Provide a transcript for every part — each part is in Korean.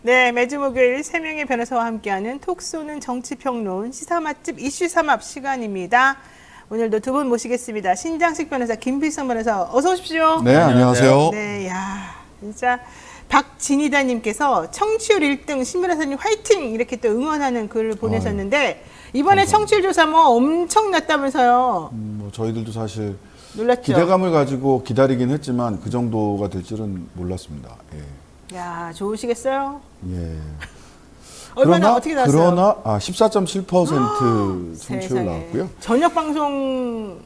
네, 매주 목요일 3명의 변호사와 함께하는 톡 쏘는 정치평론 시사 맛집 이슈 삼합 시간입니다. 오늘도 두 분 모시겠습니다. 신장식 변호사, 김필성 변호사, 어서 오십시오. 네, 안녕하세요. 네, 야, 진짜 박진희다님께서 청취율 1등 신 변호사님 화이팅 이렇게 또 응원하는 글을 보내셨는데 이번에 청취율 조사 뭐 엄청 났다면서요. 뭐 저희들도 사실 놀랐죠. 기대감을 가지고 기다리긴 했지만 그 정도가 될 줄은 몰랐습니다. 예. 야, 좋으시겠어요? 예. 얼마나 어떻게 나왔어요? 그러나 14.7% 청취율 세상에. 나왔고요. 저녁 방송이든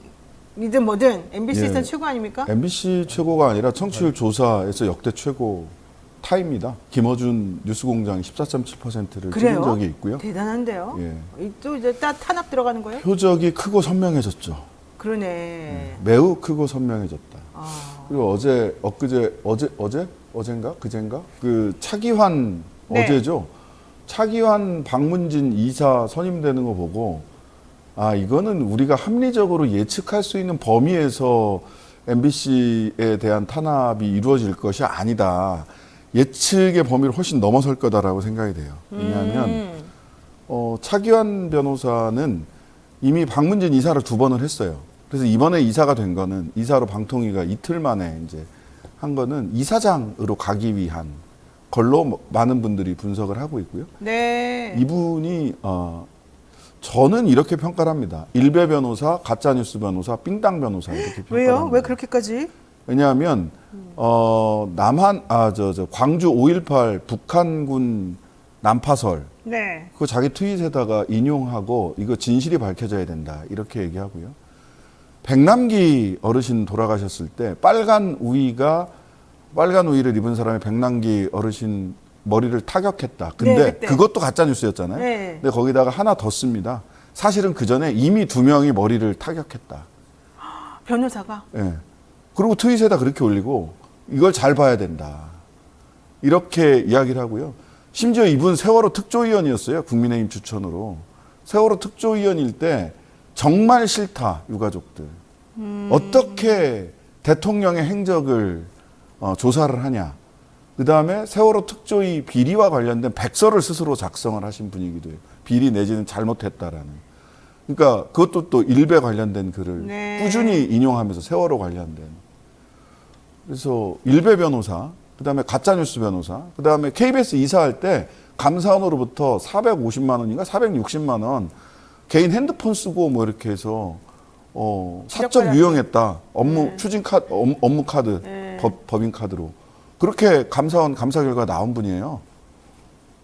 뭐든 MBC에서 예. 최고 아닙니까? MBC 최고가 아니라 청취율 조사에서 역대 최고 타입니다. 김어준 뉴스공장이 14.7%를 그래요? 찍은 적이 있고요. 대단한데요. 예. 또 이제 탄압 들어가는 거예요? 표적이 크고 선명해졌죠. 그러네. 매우 크고 선명해졌다. 아. 그리고 어젠가 그젠가 그 차기환 네. 어제죠. 차기환 박문진 이사 선임되는 거 보고 이거는 우리가 합리적으로 예측할 수 있는 범위에서 MBC에 대한 탄압이 이루어질 것이 아니다. 예측의 범위를 훨씬 넘어설 거다라고 생각이 돼요. 왜냐하면 차기환 변호사는 이미 박문진 이사를 2번을 했어요. 그래서 이번에 이사가 된 거는 이사로 방통위가 이틀 만에 이제 한 거는 이사장으로 가기 위한 걸로 많은 분들이 분석을 하고 있고요. 네. 이분이 저는 이렇게 평가를 합니다. 일베 변호사, 가짜뉴스 변호사, 삥땅 변호사 이렇게 평가를 왜요? 합니다. 왜 그렇게까지? 왜냐하면 광주 5.18 북한군 난파설 네. 그거 자기 트윗에다가 인용하고 이거 진실이 밝혀져야 된다 이렇게 얘기하고요. 백남기 어르신 돌아가셨을 때 빨간 우의를 입은 사람이 백남기 어르신 머리를 타격했다. 근데 그때. 그것도 가짜 뉴스였잖아요. 네. 근데 거기다가 하나 더 씁니다. 사실은 그 전에 이미 2명이 머리를 타격했다. 변호사가. 예. 그리고 트윗에다 그렇게 올리고 이걸 잘 봐야 된다. 이렇게 이야기를 하고요. 심지어 이분 세월호 특조위원이었어요. 국민의힘 추천으로. 세월호 특조위원일 때 정말 싫다, 유가족들. 어떻게 대통령의 행적을 조사를 하냐. 그다음에 세월호 특조위 비리와 관련된 백서를 스스로 작성을 하신 분이기도 해요. 비리 내지는 잘못했다라는. 그러니까 그것도 또 일베 관련된 글을 네. 꾸준히 인용하면서 세월호 관련된. 그래서 일베 변호사, 그다음에 가짜뉴스 변호사, 그다음에 KBS 이사할 때 감사원으로부터 450만 원인가 460만 원 개인 핸드폰 쓰고 뭐 이렇게 해서 사적 유용했다. 업무 추진 카드, 업무 카드, 네. 법인 카드로 그렇게 감사원 감사 결과 나온 분이에요.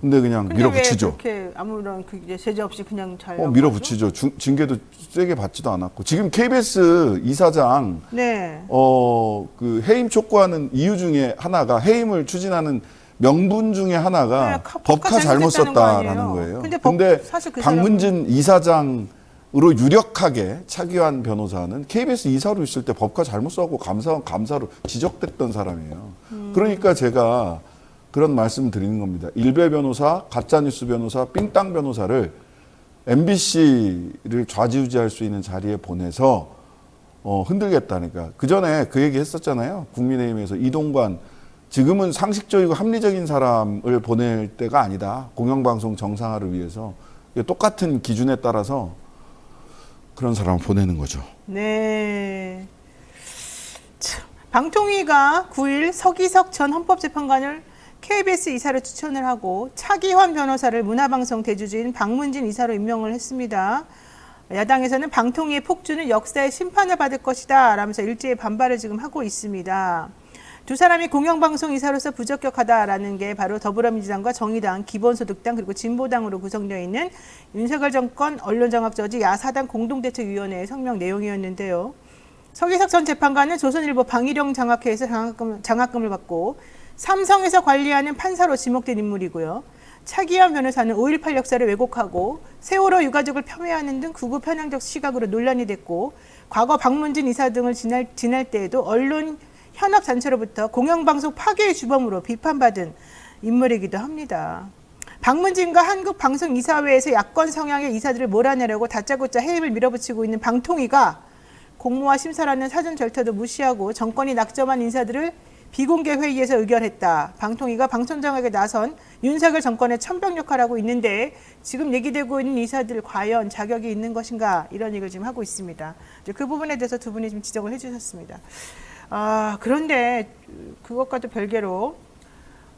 근데 그냥 밀어붙이죠. 그렇게 아무런 이제 제재 없이 그냥 잘 밀어붙이죠. 징계도 세게 받지도 않았고 지금 KBS 이사장 네. 그 해임 촉구하는 이유 중에 하나가 해임을 추진하는 명분 중에 하나가 네, 법카 잘못 썼다라는 거예요. 근데 사실 그 박문진 이사장으로 유력하게 차기환 변호사는 KBS 이사로 있을 때 법카 잘못 써갖고 감사로 지적됐던 사람이에요. 그러니까 제가 그런 말씀 드리는 겁니다. 일베 변호사, 가짜뉴스 변호사, 삥땅 변호사를 MBC를 좌지우지할 수 있는 자리에 보내서 흔들겠다니까. 그 전에 그 얘기 했었잖아요. 국민의힘에서 이동관 지금은 상식적이고 합리적인 사람을 보낼 때가 아니다. 공영방송 정상화를 위해서 똑같은 기준에 따라서 그런 사람을 보내는 거죠. 네. 참, 방통위가 9일 서기석 전 헌법재판관을 KBS 이사로 추천을 하고 차기환 변호사를 문화방송 대주주인 박문진 이사로 임명을 했습니다. 야당에서는 방통위의 폭주는 역사의 심판을 받을 것이다 라면서 일제히 반발을 지금 하고 있습니다. 두 사람이 공영방송 이사로서 부적격하다라는 게 바로 더불어민주당과 정의당, 기본소득당 그리고 진보당으로 구성되어 있는 윤석열 정권 언론장악저지 야사당 공동대책위원회의 성명 내용이었는데요. 서기석 전 재판관은 조선일보 방일영 장학회에서 장학금을 받고 삼성에서 관리하는 판사로 지목된 인물이고요. 차기환 변호사는 5.18 역사를 왜곡하고 세월호 유가족을 폄훼하는 등 극우 편향적 시각으로 논란이 됐고 과거 박문진 이사 등을 지날 때에도 언론 현업단체로부터 공영방송 파괴의 주범으로 비판받은 인물이기도 합니다. 박문진과 한국방송이사회에서 야권 성향의 이사들을 몰아내려고 다짜고짜 해임을 밀어붙이고 있는 방통위가 공모와 심사라는 사전 절차도 무시하고 정권이 낙점한 인사들을 비공개 회의에서 의결했다. 방통위가 방통장악에 나선 윤석열 정권의 천병 역할을 하고 있는데 지금 얘기되고 있는 이사들 과연 자격이 있는 것인가 이런 얘기를 지금 하고 있습니다. 이제 그 부분에 대해서 두 분이 좀 지적을 해주셨습니다. 그런데 그것과도 별개로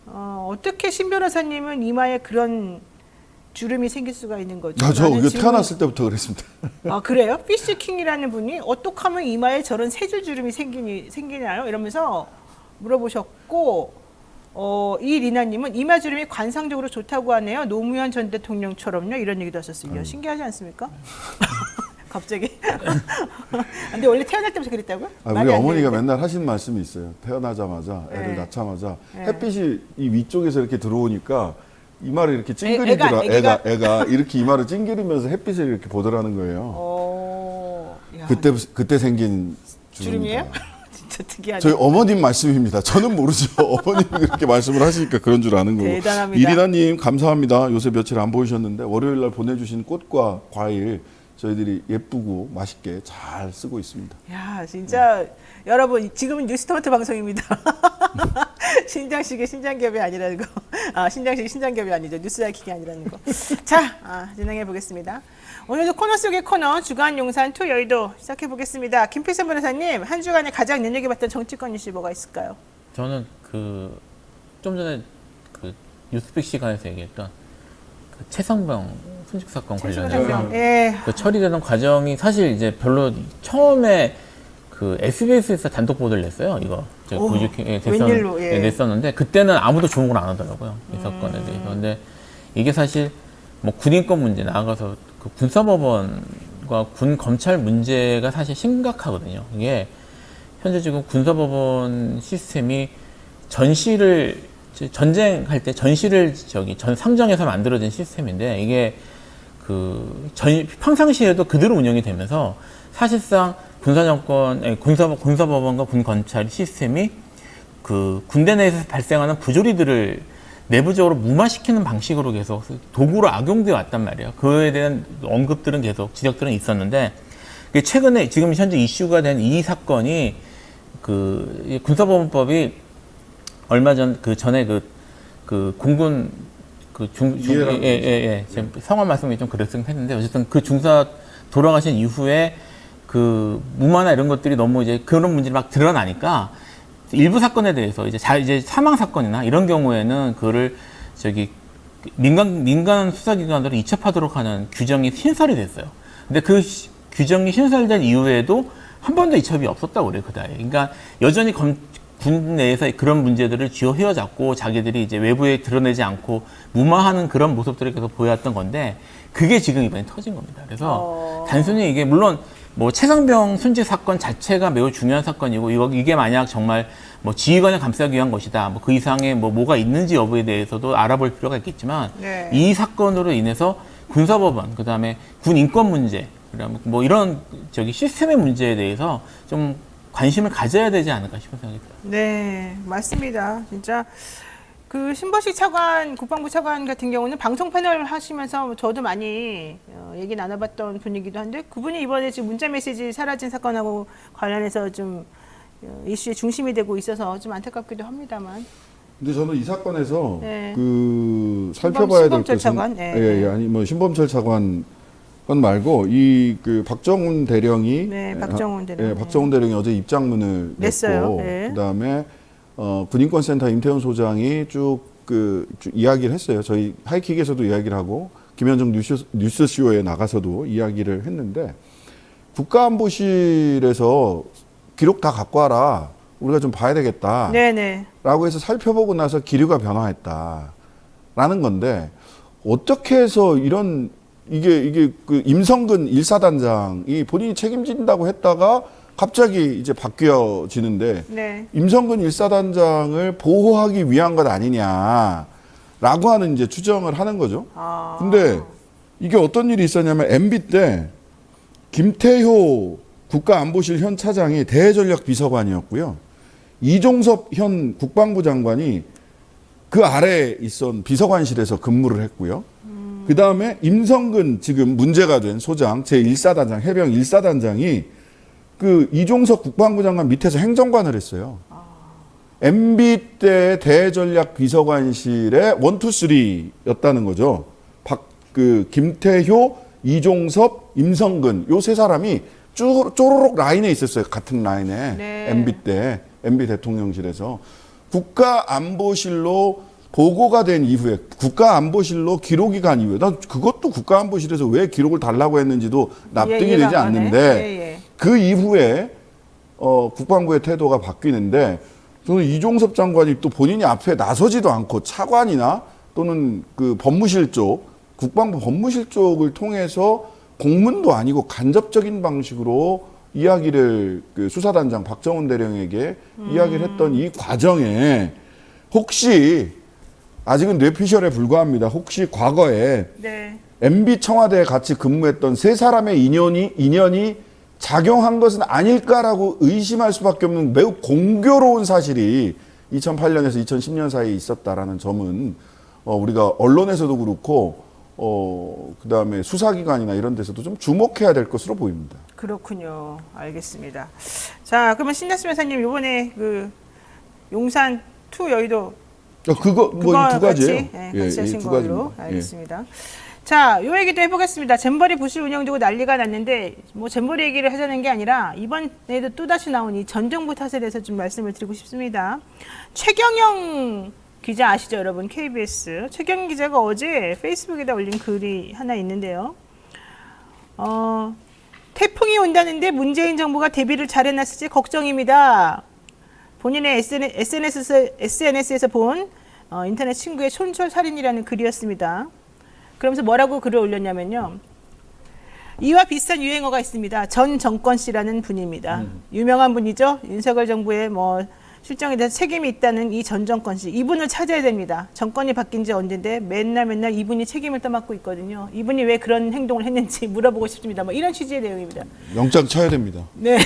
어떻게 신 변호사님은 이마에 그런 주름이 생길 수가 있는 거죠? 저 나는 이거 지금- 태어났을 때부터 그랬습니다. 그래요? 피쉬킹이라는 분이 어떻게 하면 이마에 저런 세 줄 주름이 생기나요? 이러면서 물어보셨고 이 리나님은 이마 주름이 관상적으로 좋다고 하네요. 노무현 전 대통령처럼요. 이런 얘기도 하셨어요. 신기하지 않습니까? 갑자기. 근데 원래 태어날 때부터 그랬다고요? 우리 말이 안 어머니가 되는데? 맨날 하신 말씀이 있어요. 태어나자마자 애를 네. 낳자마자 네. 햇빛이 이 위쪽에서 이렇게 들어오니까 이마를 이렇게 애가 찡그리더라. 애가 이렇게 이마를 찡그리면서 햇빛을 이렇게 보더라는 거예요. 야, 그때 생긴 주름이에요? 주름이다. 진짜 특이하네. 저희 어머님 말씀입니다. 저는 모르죠. 어머님이 그렇게 말씀을 하시니까 그런 줄 아는 거고. 대단합니다. 이리나님 감사합니다. 요새 며칠 안 보이셨는데 월요일 날 보내주신 꽃과 과일 저희들이 예쁘고 맛있게 잘 쓰고 있습니다. 야, 진짜 여러분 지금은 뉴스토마토 방송입니다. 신장식의 신장겹이 아니라는 거. 신장식의 신장겹이 아니죠. 뉴스라이킹이 아니라는 거. 자, 진행해 보겠습니다. 오늘도 코너 속의 코너 주간 용산 투 여의도 시작해 보겠습니다. 김필선 변호사님, 한 주간에 가장 눈여겨봤던 정치권 이슈 뭐가 있을까요? 저는 좀 전에 뉴스픽 시간에서 얘기했던 최성병 순직 사건 관련해서 예. 처리되는 과정이 사실 이제 별로 처음에 SBS에서 단독 보도를 냈어요. 이거 웬일로, 예. 냈었는데 그때는 아무도 주목을 안 하더라고요. 이 사건에 대해서. 근데 이게 사실 뭐 군인권 문제 나아가서 군사법원과 군 검찰 문제가 사실 심각하거든요. 이게 현재 지금 군사법원 시스템이 전쟁할 때 전시를 전 상정해서 만들어진 시스템인데 이게 평상시에도 그대로 운영이 되면서 사실상 군사법원과 군검찰 시스템이 군대 내에서 발생하는 부조리들을 내부적으로 무마시키는 방식으로 계속 도구로 악용되어 왔단 말이에요. 그에 대한 언급들은 계속 지적들은 있었는데 최근에 지금 현재 이슈가 된 이 사건이 군사법원법이 얼마 전 전에 공군 성함 말씀이 좀 그랬긴 했는데 어쨌든 중사 돌아가신 이후에 무마나 이런 것들이 너무 이제 그런 문제를 막 드러나니까 일부 사건에 대해서 이제 사망 사건이나 이런 경우에는 그거를 민간 수사기관으로 이첩하도록 하는 규정이 신설이 됐어요. 근데 그 규정이 신설된 이후에도 한 번도 이첩이 없었다고 그래요, 그다음에. 그러니까 여전히 군 내에서 그런 문제들을 쥐어 휘어잡고 자기들이 이제 외부에 드러내지 않고 무마하는 그런 모습들을 계속 보여왔던 건데 그게 지금 이번에 터진 겁니다. 그래서 단순히 이게 물론 뭐 최상병 순직 사건 자체가 매우 중요한 사건이고 이게 만약 정말 뭐 지휘관을 감싸기 위한 것이다. 뭐 그 이상의 뭐가 있는지 여부에 대해서도 알아볼 필요가 있겠지만 네. 이 사건으로 인해서 군사법원 그다음에 군 인권 문제 그다음에 뭐 이런 시스템의 문제에 대해서 좀 관심을 가져야 되지 않을까 싶은 생각이 들어요. 네, 맞습니다. 진짜 신보식 차관, 국방부 차관 같은 경우는 방송 패널 하시면서 저도 많이 얘기 나눠봤던 분이기도 한데 그분이 이번에 지금 문자 메시지 사라진 사건하고 관련해서 좀 이슈의 중심이 되고 있어서 좀 안타깝기도 합니다만. 근데 저는 이 사건에서 네. 살펴봐야 될 신범철 것은 차관? 네. 아니 뭐 신범철 차관 건 말고 박정훈 대령이 네, 박정훈 대령. 박정훈 대령이 어제 입장문을 냈어요. 냈고 네. 그다음에 군인권센터 임태훈 소장이 쭉 이야기를 했어요. 저희 하이킥에서도 이야기를 하고 김현정 뉴스쇼에 나가서도 이야기를 했는데 국가안보실에서 기록 다 갖고 와라. 우리가 좀 봐야 되겠다. 네네. 라고 해서 살펴보고 나서 기류가 변화했다. 라는 건데 어떻게 해서 이게 임성근 1사단장이 본인이 책임진다고 했다가 갑자기 이제 바뀌어지는데 네. 임성근 1사단장을 보호하기 위한 것 아니냐라고 하는 이제 추정을 하는 거죠. 근데 이게 어떤 일이 있었냐면 MB 때 김태효 국가안보실 현 차장이 대전략 비서관이었고요. 이종섭 현 국방부 장관이 그 아래에 있던 비서관실에서 근무를 했고요. 그 다음에 임성근 지금 문제가 된 소장 제1사단장 해병 1사단장이 이종석 국방부 장관 밑에서 행정관을 했어요. MB 때 대전략 비서관실의 1, 2, 3였다는 거죠. 김태효, 이종섭, 임성근 요 세 사람이 쪼로록 라인에 있었어요. 같은 라인에. 네. MB 때 MB 대통령실에서 국가안보실로 보고가 된 이후에 국가안보실로 기록이 간 이후에 나 그것도 국가안보실에서 왜 기록을 달라고 했는지도 납득이 이해가 되지 안 가네. 않는데 예. 그 이후에 국방부의 태도가 바뀌는데 저는 이종섭 장관이 또 본인이 앞에 나서지도 않고 차관이나 또는 그 법무실 쪽 국방부 법무실 쪽을 통해서 공문도 아니고 간접적인 방식으로 이야기를 그 수사단장 박정훈 대령에게 이야기를 했던 이 과정에 혹시 아직은 뇌피셜에 불과합니다. 혹시 과거에 네. MB 청와대에 같이 근무했던 세 사람의 인연이 작용한 것은 아닐까라고 의심할 수밖에 없는 매우 공교로운 사실이 2008년에서 2010년 사이에 있었다라는 점은 우리가 언론에서도 그렇고 그다음에 수사기관이나 이런 데서도 좀 주목해야 될 것으로 보입니다. 그렇군요. 알겠습니다. 자, 그러면 신나스 변사님 이번에 그 용산 투 여의도 그거 뭐 이 두 가지예요. 같이 하신 두 걸로 가지입니다. 알겠습니다. 자, 요 얘기도 해보겠습니다. 잼버리 부실 운영되고 난리가 났는데 뭐 잼버리 얘기를 하자는 게 아니라 이번에도 또다시 나온 이 전 정부 탓에 대해서 좀 말씀을 드리고 싶습니다. 최경영 기자 아시죠, 여러분? KBS 최경영 기자가 어제 페이스북에다 올린 글이 하나 있는데요. 태풍이 온다는데 문재인 정부가 대비를 잘해놨을지 걱정입니다. 본인의 SNS에서 본 인터넷 친구의 촌철살인이라는 글이었습니다. 그러면서 뭐라고 글을 올렸냐면요. 이와 비슷한 유행어가 있습니다. 전 정권 씨라는 분입니다. 유명한 분이죠. 윤석열 정부의 뭐 실정에 대해서 책임이 있다는 이 전 정권 씨. 이분을 찾아야 됩니다. 정권이 바뀐 지 언젠데 맨날 이분이 책임을 떠맡고 있거든요. 이분이 왜 그런 행동을 했는지 물어보고 싶습니다. 뭐 이런 취지의 내용입니다. 영장 쳐야 됩니다. 네.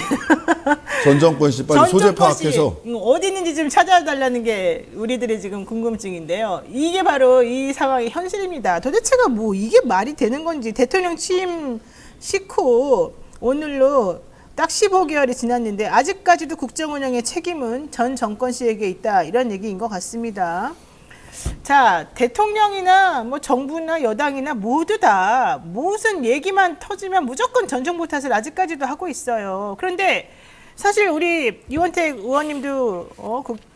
전 정권 씨 빨리 소재 파악해서 어디 있는지 좀 찾아달라는 게 우리들의 지금 궁금증인데요. 이게 바로 이 상황의 현실입니다. 도대체가 뭐 이게 말이 되는 건지 대통령 취임 식후 오늘로 딱 15개월이 지났는데 아직까지도 국정 운영의 책임은 전 정권 씨에게 있다. 이런 얘기인 것 같습니다. 자, 대통령이나 뭐 정부나 여당이나 모두 다 무슨 얘기만 터지면 무조건 전 정부 탓을 아직까지도 하고 있어요. 그런데 사실 우리 이원택 의원님도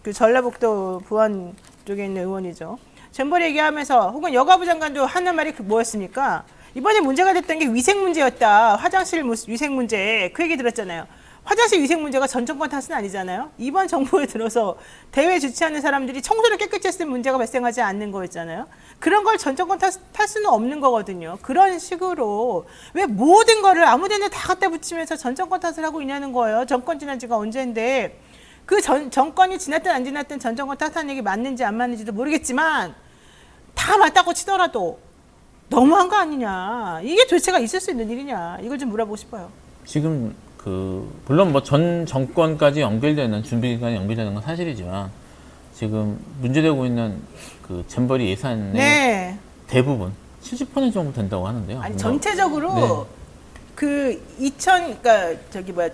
그 전라북도 부안 쪽에 있는 의원이죠. 잼버리 얘기하면서 혹은 여가부 장관도 하는 말이 뭐였습니까? 이번에 문제가 됐던 게 위생 문제였다. 화장실 위생 문제. 그 얘기 들었잖아요. 화장실 위생 문제가 전 정권 탓은 아니잖아요. 이번 정부에 들어서 대회 주최하는 사람들이 청소를 깨끗이 했을 때 문제가 발생하지 않는 거였잖아요. 그런 걸 전 정권 탓 수는 없는 거거든요. 그런 식으로 왜 모든 거를 아무 데나 다 갖다 붙이면서 전 정권 탓을 하고 있냐는 거예요. 정권 지난 지가 언젠데 그 정권이 지났든 안 지났든 전 정권 탓하는 얘기 맞는지 안 맞는지도 모르겠지만 다 맞다고 치더라도 너무한 거 아니냐. 이게 도대체가 있을 수 있는 일이냐. 이걸 좀 물어보고 싶어요. 지금 물론 뭐 전 정권까지 연결되는 준비 기간이 연결되는 건 사실이지만 지금 문제되고 있는 그 잼버리 예산의 네. 대부분 70% 정도 된다고 하는데요. 아니 뭐, 전체적으로 네. 그러니까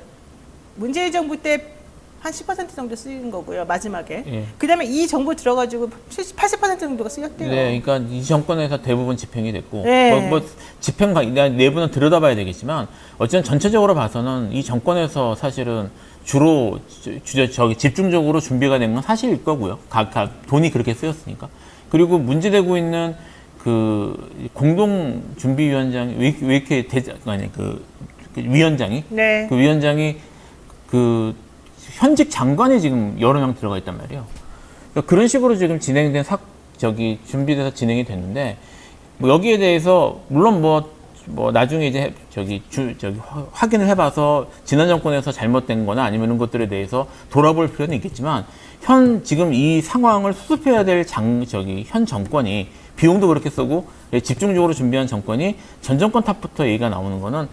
문재인 정부 때 한 10% 정도 쓰인 거고요. 마지막에. 예. 그다음에 이 정부 들어가지고 80% 정도가 쓰였대요. 네, 그러니까 이 정권에서 대부분 집행이 됐고, 네. 뭐 집행 내부는 들여다봐야 되겠지만, 어쨌든 전체적으로 봐서는 이 정권에서 사실은 주로 집중적으로 준비가 된 건 사실일 거고요. 돈이 그렇게 쓰였으니까. 그리고 문제되고 있는 그 공동준비위원장이 왜 이렇게 위원장이 네. 그 위원장이 현직 장관이 지금 여러 명 들어가 있단 말이에요. 그러니까 그런 식으로 지금 진행된 준비돼서 진행이 됐는데, 뭐 여기에 대해서 물론 뭐 나중에 이제 확인을 해봐서 지난 정권에서 잘못된 거나 아니면 이런 것들에 대해서 돌아볼 필요는 있겠지만, 지금 이 상황을 수습해야 될 현 정권이 비용도 그렇게 쓰고 집중적으로 준비한 정권이 전 정권 탓부터 얘기가 나오는 거는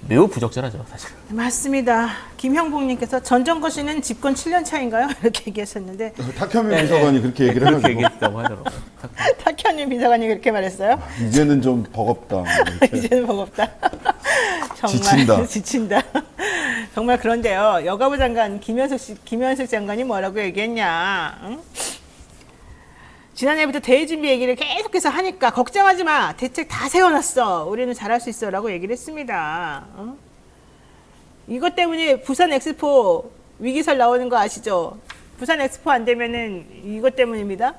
매우 부적절하죠, 사실. 맞습니다. 김형복님께서 전 정권 씨는 집권 7년 차인가요? 이렇게 얘기하셨는데 탁현민 비서관이 그렇게 얘기를 그렇게 해가지고 얘기했다고 하더라고요. 탁현민 비서관이 그렇게 말했어요? 이제는 좀 버겁다. 이제는 버겁다. 정말 지친다. 지친다. 정말 그런데요. 여가부 장관 김현숙 장관이 뭐라고 얘기했냐? 응? 지난해부터 대회 준비 얘기를 계속해서 하니까 걱정하지 마. 대책 다 세워놨어. 우리는 잘할 수 있어라고 얘기를 했습니다. 어? 이것 때문에 부산 엑스포 위기설 나오는 거 아시죠? 부산 엑스포 안 되면은 이것 때문입니다.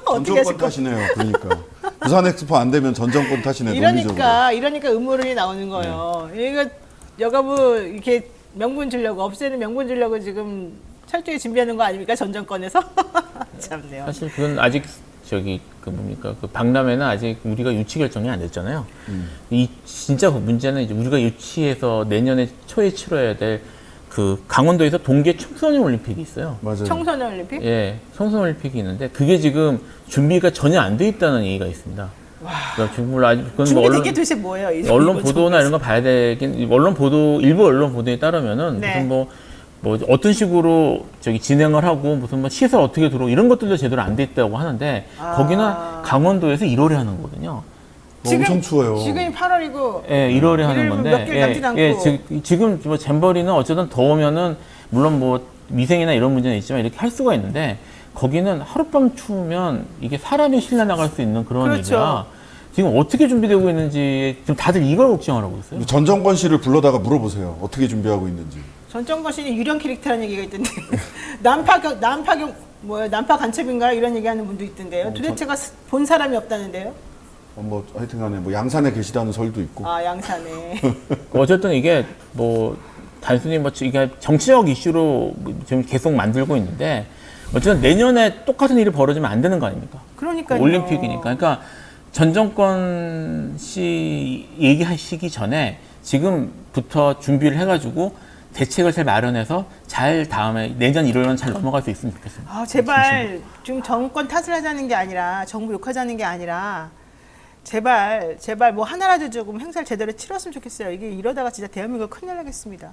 어떻게 하실 전정권 탓이네요. 그러니까 부산 엑스포 안 되면 전정권 탓이네. 논리적으로. 이러니까 음모론이 나오는 거예요. 이거 여가부 이렇게 명분 주려고 없애는 명분 주려고 지금 철저히 준비하는 거 아닙니까? 전 정권에서. 참네요. 사실 그건 아직 저기 그 뭡니까 그 박람회는 아직 우리가 유치 결정이 안 됐잖아요. 이 진짜 그 문제는 이제 우리가 유치해서 내년에 초에 치러야 될 그 강원도에서 동계 청소년 올림픽이 있어요. 맞아요. 청소년 올림픽? 예, 청소년 올림픽이 있는데 그게 지금 준비가 전혀 안 돼 있다는 얘기가 있습니다. 그러니까 지금 물론 아직 그건 뭐 준비된 게 도대체 뭐예요? 언론 보도나 이런 거 봐야 되긴 언론 보도 일부 언론 보도에 따르면은 네. 무슨 뭐 어떤 식으로 저기 진행을 하고 무슨 뭐 시설 어떻게 들어오고 이런 것들도 제대로 안 돼 있다고 하는데 거기는 강원도에서 1월에 하는 거거든요. 엄청 추워요. 지금이 8월이고 예, 1월에 하는 건데 몇개월 남지 않고. 지금 뭐 잼버리는 어쨌든 더우면은 물론 뭐 위생이나 이런 문제는 있지만 이렇게 할 수가 있는데 거기는 하룻밤 추우면 이게 사람이 실려 나갈 수 있는 그런 그렇죠. 일이라 지금 어떻게 준비되고 있는지 지금 다들 이걸 걱정을 하고 있어요. 전정권 씨를 불러다가 물어보세요. 어떻게 준비하고 있는지. 전정권 씨는 유령 캐릭터라는 얘기가 있던데 난파 간첩인가 이런 얘기하는 분도 있던데요. 도대체가 본 사람이 없다는데요. 뭐 하여튼간에 뭐 양산에 계시다는 설도 있고. 아 양산에. 어쨌든 이게 뭐 단순히 뭐 이게 정치적 이슈로 지금 계속 만들고 있는데 어쨌든 내년에 똑같은 일이 벌어지면 안 되는 거 아닙니까? 그러니까요. 올림픽이니까. 그러니까 전 정권 씨 얘기하시기 전에 지금부터 준비를 해가지고 대책을 잘 마련해서 잘 다음에 내년 1월은 잘 넘어갈 수 있으면 좋겠습니다. 아 제발 지금 정권 탓을 하자는 게 아니라 정부 욕하자는 게 아니라 제발 뭐 하나라도 조금 행사를 제대로 치렀으면 좋겠어요. 이게 이러다가 진짜 대한민국 큰일 나겠습니다.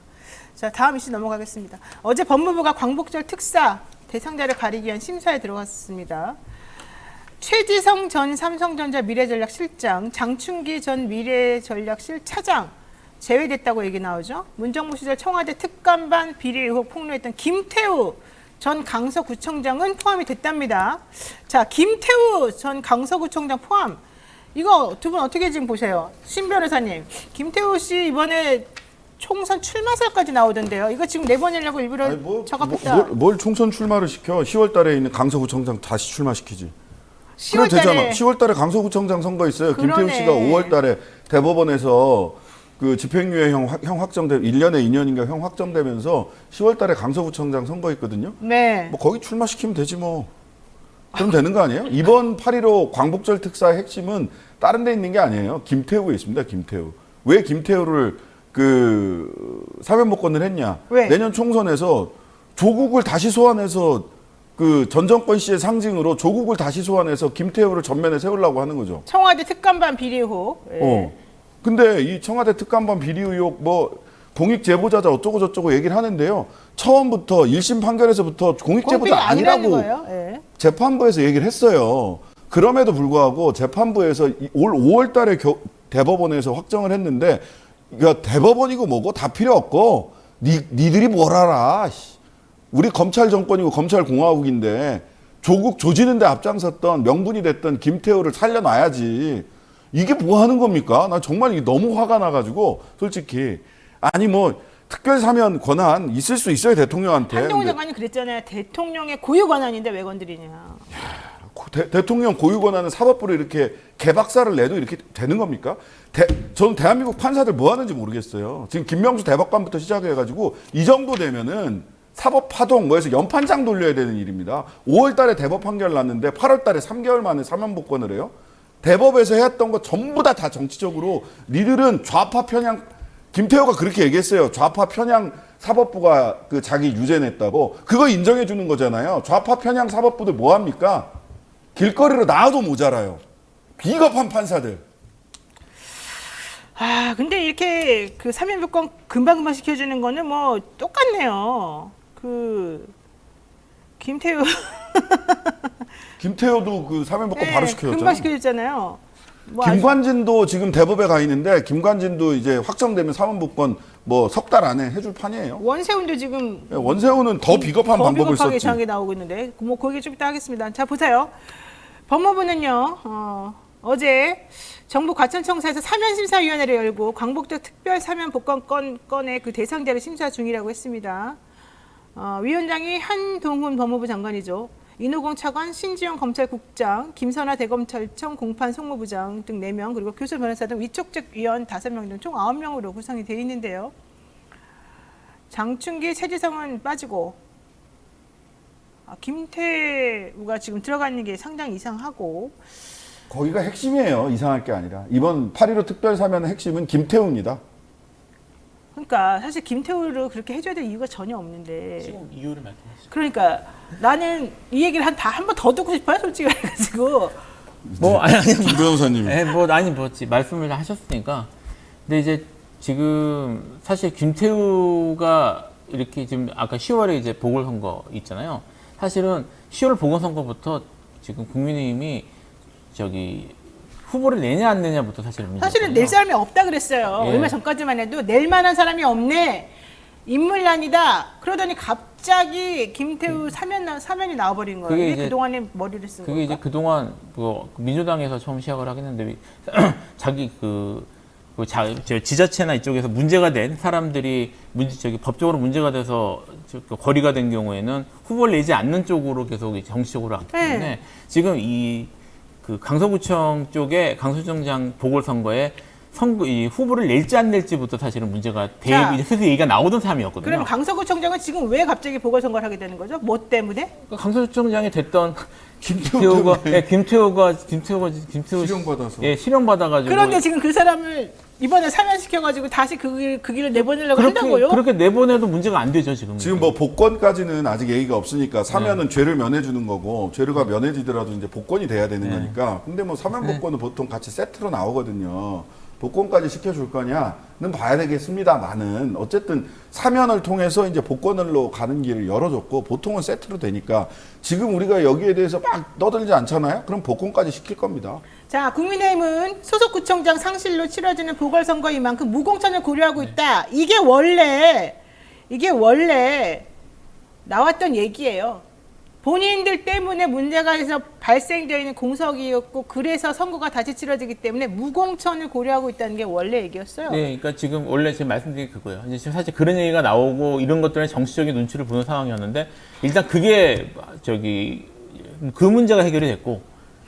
자 다음 이슈 넘어가겠습니다. 어제 법무부가 광복절 특사 대상자를 가리기 위한 심사에 들어갔습니다. 최지성 전 삼성전자 미래전략실장, 장충기 전 미래전략실 차장 제외됐다고 얘기 나오죠. 문정부 시절 청와대 특감반 비리 의혹 폭로했던 김태우 전 강서구청장은 포함이 됐답니다. 자, 김태우 전 강서구청장 포함. 이거 두 분 어떻게 지금 보세요? 신 변호사님, 김태우 씨 이번에 총선 출마설까지 나오던데요. 이거 지금 내보내려고 일부러 아니, 작업했다. 뭘 총선 출마를 시켜? 10월 달에 있는 강서구청장 다시 출마시키지. 10월 되잖아. 달에 10월 달에 강서구청장 선거 있어요. 김태우 그러네. 씨가 5월 달에 대법원에서 그 집행유예형 형 확정돼 1년에 2년인가 형 확정되면서 10월 달에 강서구청장 선거 있거든요. 네. 뭐 거기 출마시키면 되지 뭐. 그럼 되는 거 아니에요? 이번 8.15 광복절 특사의 핵심은 다른 데 있는 게 아니에요. 김태우에 있습니다. 김태우. 왜 김태우를 그 사면복권을 했냐? 왜? 내년 총선에서 조국을 다시 소환해서 그 전 정권 씨의 상징으로 조국을 다시 소환해서 김태우를 전면에 세우려고 하는 거죠. 청와대 특감반 비리 의혹. 예. 근데 이 청와대 특감반 비리 의혹 뭐 공익 제보자자 어쩌고 저쩌고 얘기를 하는데요. 처음부터 1심 판결에서부터 공익 제보자 아니라고 거예요? 예. 재판부에서 얘기를 했어요. 그럼에도 불구하고 재판부에서 올 5월 달에 대법원에서 확정을 했는데 야, 대법원이고 뭐고 다 필요 없고 니들이 뭘 알아. 우리 검찰 정권이고 검찰 공화국인데 조국 조지는 데 앞장섰던 명분이 됐던 김태우를 살려놔야지. 이게 뭐 하는 겁니까? 나 정말 이게 너무 화가 나가지고 솔직히 아니 뭐 특별 사면 권한 있을 수 있어요 대통령한테. 한동훈 장관이 그랬잖아요. 대통령의 고유 권한인데 왜 건드리냐. 대통령 고유 권한은 사법부로 이렇게 개박사를 내도 이렇게 되는 겁니까? 저는 대한민국 판사들 뭐 하는지 모르겠어요. 지금 김명수 대법관부터 시작해가지고 이 정도 되면은 사법 파동 뭐해서 연판장 돌려야 되는 일입니다. 5월 달에 대법 판결 났는데 8월 달에 3개월 만에 사면복권을 해요. 대법에서 했던 거 전부 다 정치적으로 니들은 좌파 편향 김태호가 그렇게 얘기했어요. 좌파 편향 사법부가 그 자기 유죄냈다고. 그거 인정해 주는 거잖아요. 좌파 편향 사법부들 뭐 합니까? 길거리로 나와도 모자라요. 비겁한 판사들. 아, 근데 이렇게 그 사면복권 금방금방 시켜주는 거는 뭐 똑같네요. 그 김태우 김태호도 그 사면복권 네, 바로 시켜줬잖아요. 금방 시켜줬잖아요. 뭐 김관진도 지금 대법에 가 있는데 김관진도 이제 확정되면 사면복권 뭐 석 달 안에 해줄 판이에요. 원세훈도 지금 원세훈은 더 비겁한 방법을 비겁하게 썼지. 장에 나오고 있는데 뭐 거기 좀 이따 하겠습니다. 자 보세요. 법무부는요 어제 정부 과천청사에서 사면심사위원회를 열고 광복절 특별 사면 복권 건의 그 대상자를 심사 중이라고 했습니다. 위원장이 한동훈 법무부 장관이죠. 인호공 차관, 신지영 검찰국장, 김선아 대검찰청 공판 송무부장 등 4명, 그리고 교수 변호사 등 위촉적 위원 5명 등 총 9명으로 구성이 되어 있는데요. 장충기, 최지성은 빠지고 김태우가 지금 들어가 있는 게 상당히 이상하고 거기가 핵심이에요. 이상할 게 아니라. 이번 8.15 특별사면의 핵심은 김태우입니다. 그러니까 사실 김태우를 그렇게 해줘야 될 이유가 전혀 없는데 지금 이유를 말씀하시죠. 그러니까 나는 이 얘기를 한 번 더 듣고 싶어요 솔직히 해가지고 뭐 아니 김 변호사님이. 말씀을 하셨으니까. 근데 이제 지금 사실 김태우가 이렇게 지금 아까 10월에 이제 보궐선거 있잖아요. 사실은 10월 보궐선거부터 지금 국민의힘이 후보를 내냐 안 내냐부터 사실은 낼 사람이 없다 그랬어요. 예. 얼마 전까지만 해도 낼 만한 사람이 없네. 인물난이다. 그러더니 갑자기 김태우 사면이 나와버린 거예요. 그게 이게 이제 그동안에 머리를 쓴 그게 거니까. 이제 그동안 민주당에서 처음 시작을 하긴 했는데 자기 지자체나 이쪽에서 문제가 된 사람들이 법적으로 문제가 돼서 거리가 된 경우에는 후보를 내지 않는 쪽으로 계속 정치적으로 왔기 때문에 네. 지금 그 강서구청 쪽에 강서구청장 보궐선거에 이 후보를 낼지 안 낼지부터 사실은 문제가 이제 슬슬 얘기가 나오던 사람이었거든요. 그럼 강서구청장은 지금 왜 갑자기 보궐선거를 하게 되는 거죠? 뭐 때문에? 강서구청장이 됐던 김태우가 김태우 실형받아서. 실형받아가지고. 그런데 지금 그 사람을 이번에 사면시켜가지고 다시 그 길을 내보내려고 한다고요? 그렇게 내보내도 문제가 안 되죠 지금. 지금 뭐 복권까지는 아직 얘기가 없으니까 사면은 죄를 면해주는 거고 죄가 면해지더라도 이제 복권이 돼야 되는 거니까. 근데 뭐 사면 복권은 보통 같이 세트로 나오거든요. 복권까지 시켜줄 거냐는 봐야 되겠습니다만은 어쨌든 사면을 통해서 이제 복권으로 가는 길을 열어줬고 보통은 세트로 되니까 지금 우리가 여기에 대해서 막 떠들지 않잖아요. 그럼 복권까지 시킬 겁니다. 자, 국민의힘은 소속 구청장 상실로 치러지는 보궐선거인 만큼 무공천을 고려하고 있다. 이게 원래 나왔던 얘기예요. 본인들 때문에 문제가 해서 발생되어 있는 공석이었고 그래서 선거가 다시 치러지기 때문에 무공천을 고려하고 있다는 게 원래 얘기였어요. 네, 그러니까 지금 원래 지금 말씀드린 게 그거예요. 이제 지금 사실 그런 얘기가 나오고 이런 것들에 정치적인 눈치를 보는 상황이었는데 일단 그게 그 문제가 해결이 됐고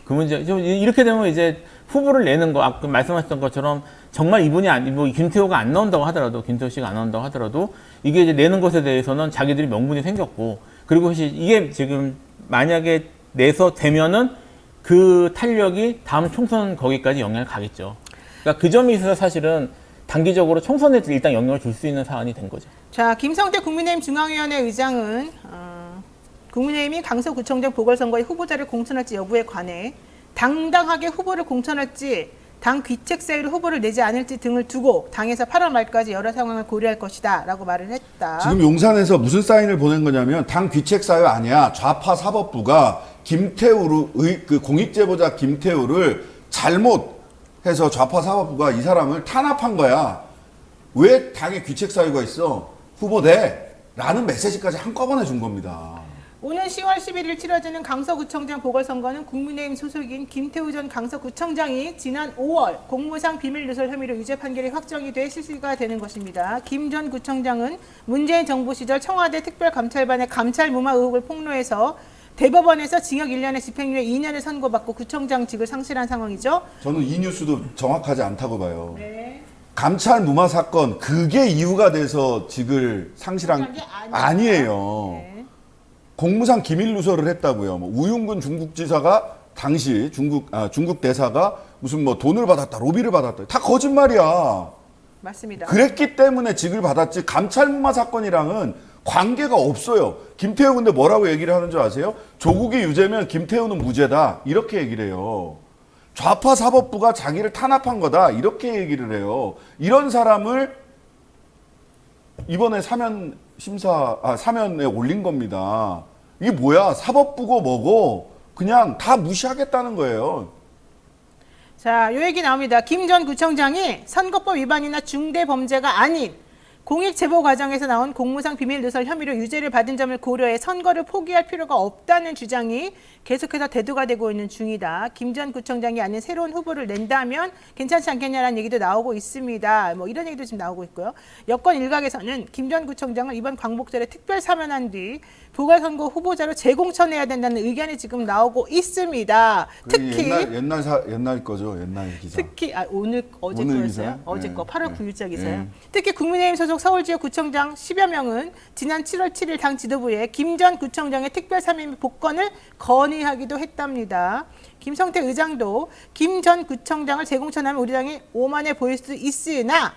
그 문제 이렇게 되면 이제 후보를 내는 거 아까 말씀하셨던 것처럼 정말 이분이 김태호가 안 나온다고 하더라도 김태호 씨가 안 나온다고 하더라도 이게 이제 내는 것에 대해서는 자기들이 명분이 생겼고 그리고 이게 지금 만약에 내서 되면은 그 탄력이 다음 총선 거기까지 영향을 가겠죠. 그러니까 그 점에 있어서 사실은 단기적으로 총선에 일단 영향을 줄 수 있는 사안이 된 거죠. 자, 김성태 국민의힘 중앙위원회 의장은 국민의힘이 강서구청장 보궐선거의 후보자를 공천할지 여부에 관해 당당하게 후보를 공천할지 당 귀책 사유로 후보를 내지 않을지 등을 두고 당에서 8월 말까지 여러 상황을 고려할 것이다 라고 말을 했다. 지금 용산에서 무슨 사인을 보낸 거냐면 당 귀책 사유 아니야. 좌파 사법부가 그 공익제보자 김태우를 잘못해서 좌파 사법부가 이 사람을 탄압한 거야. 왜 당에 귀책 사유가 있어? 후보 돼. 라는 메시지까지 한꺼번에 준 겁니다. 오는 10월 11일 치러지는 강서구청장 보궐선거는 국민의힘 소속인 김태우 전 강서구청장이 지난 5월 공무상 비밀누설 혐의로 유죄 판결이 확정이 돼 실시가 되는 것입니다. 김 전 구청장은 문재인 정부 시절 청와대 특별감찰반의 감찰 무마 의혹을 폭로해서 대법원에서 징역 1년에 집행유예 2년을 선고받고 구청장직을 상실한 상황이죠. 저는 이 뉴스도 정확하지 않다고 봐요. 네. 감찰 무마 사건 그게 이유가 돼서 직을 상실한 게 아니에요. 네. 공무상 기밀 누설을 했다고요. 뭐 우윤근 중국 지사가 당시 중국 대사가 무슨 뭐 돈을 받았다, 로비를 받았다. 다 거짓말이야. 맞습니다. 그랬기 때문에 직을 받았지 감찰 무마 사건이랑은 관계가 없어요. 김태우 근데 뭐라고 얘기를 하는 줄 아세요? 조국이 유죄면 김태우는 무죄다. 이렇게 얘기를 해요. 좌파 사법부가 자기를 탄압한 거다. 이렇게 얘기를 해요. 이런 사람을 이번에 사면에 올린 겁니다. 이게 뭐야? 사법부고 뭐고 그냥 다 무시하겠다는 거예요. 자, 요 얘기 나옵니다. 김 전 구청장이 선거법 위반이나 중대 범죄가 아닌 공익 제보 과정에서 나온 공무상 비밀 누설 혐의로 유죄를 받은 점을 고려해 선거를 포기할 필요가 없다는 주장이 계속해서 대두가 되고 있는 중이다. 김 전 구청장이 아닌 새로운 후보를 낸다면 괜찮지 않겠냐라는 얘기도 나오고 있습니다. 뭐 이런 얘기도 지금 나오고 있고요. 여권 일각에서는 김 전 구청장을 이번 광복절에 특별 사면한 뒤 보궐선거 후보자로 재공천해야 된다는 의견이 지금 나오고 있습니다. 특히 옛날 거죠. 옛날 기사. 특히 어제 오늘 거였어요. 기사요? 어제 네. 거 8월 9일자 기사요. 네. 특히 국민의힘 소속 서울지역구청장 10여 명은 지난 7월 7일 당 지도부에 김 전 구청장의 특별 사면 복권을 건의하기도 했답니다. 김성태 의장도 김 전 구청장을 재공천하면 우리 당이 오만해 보일 수도 있으나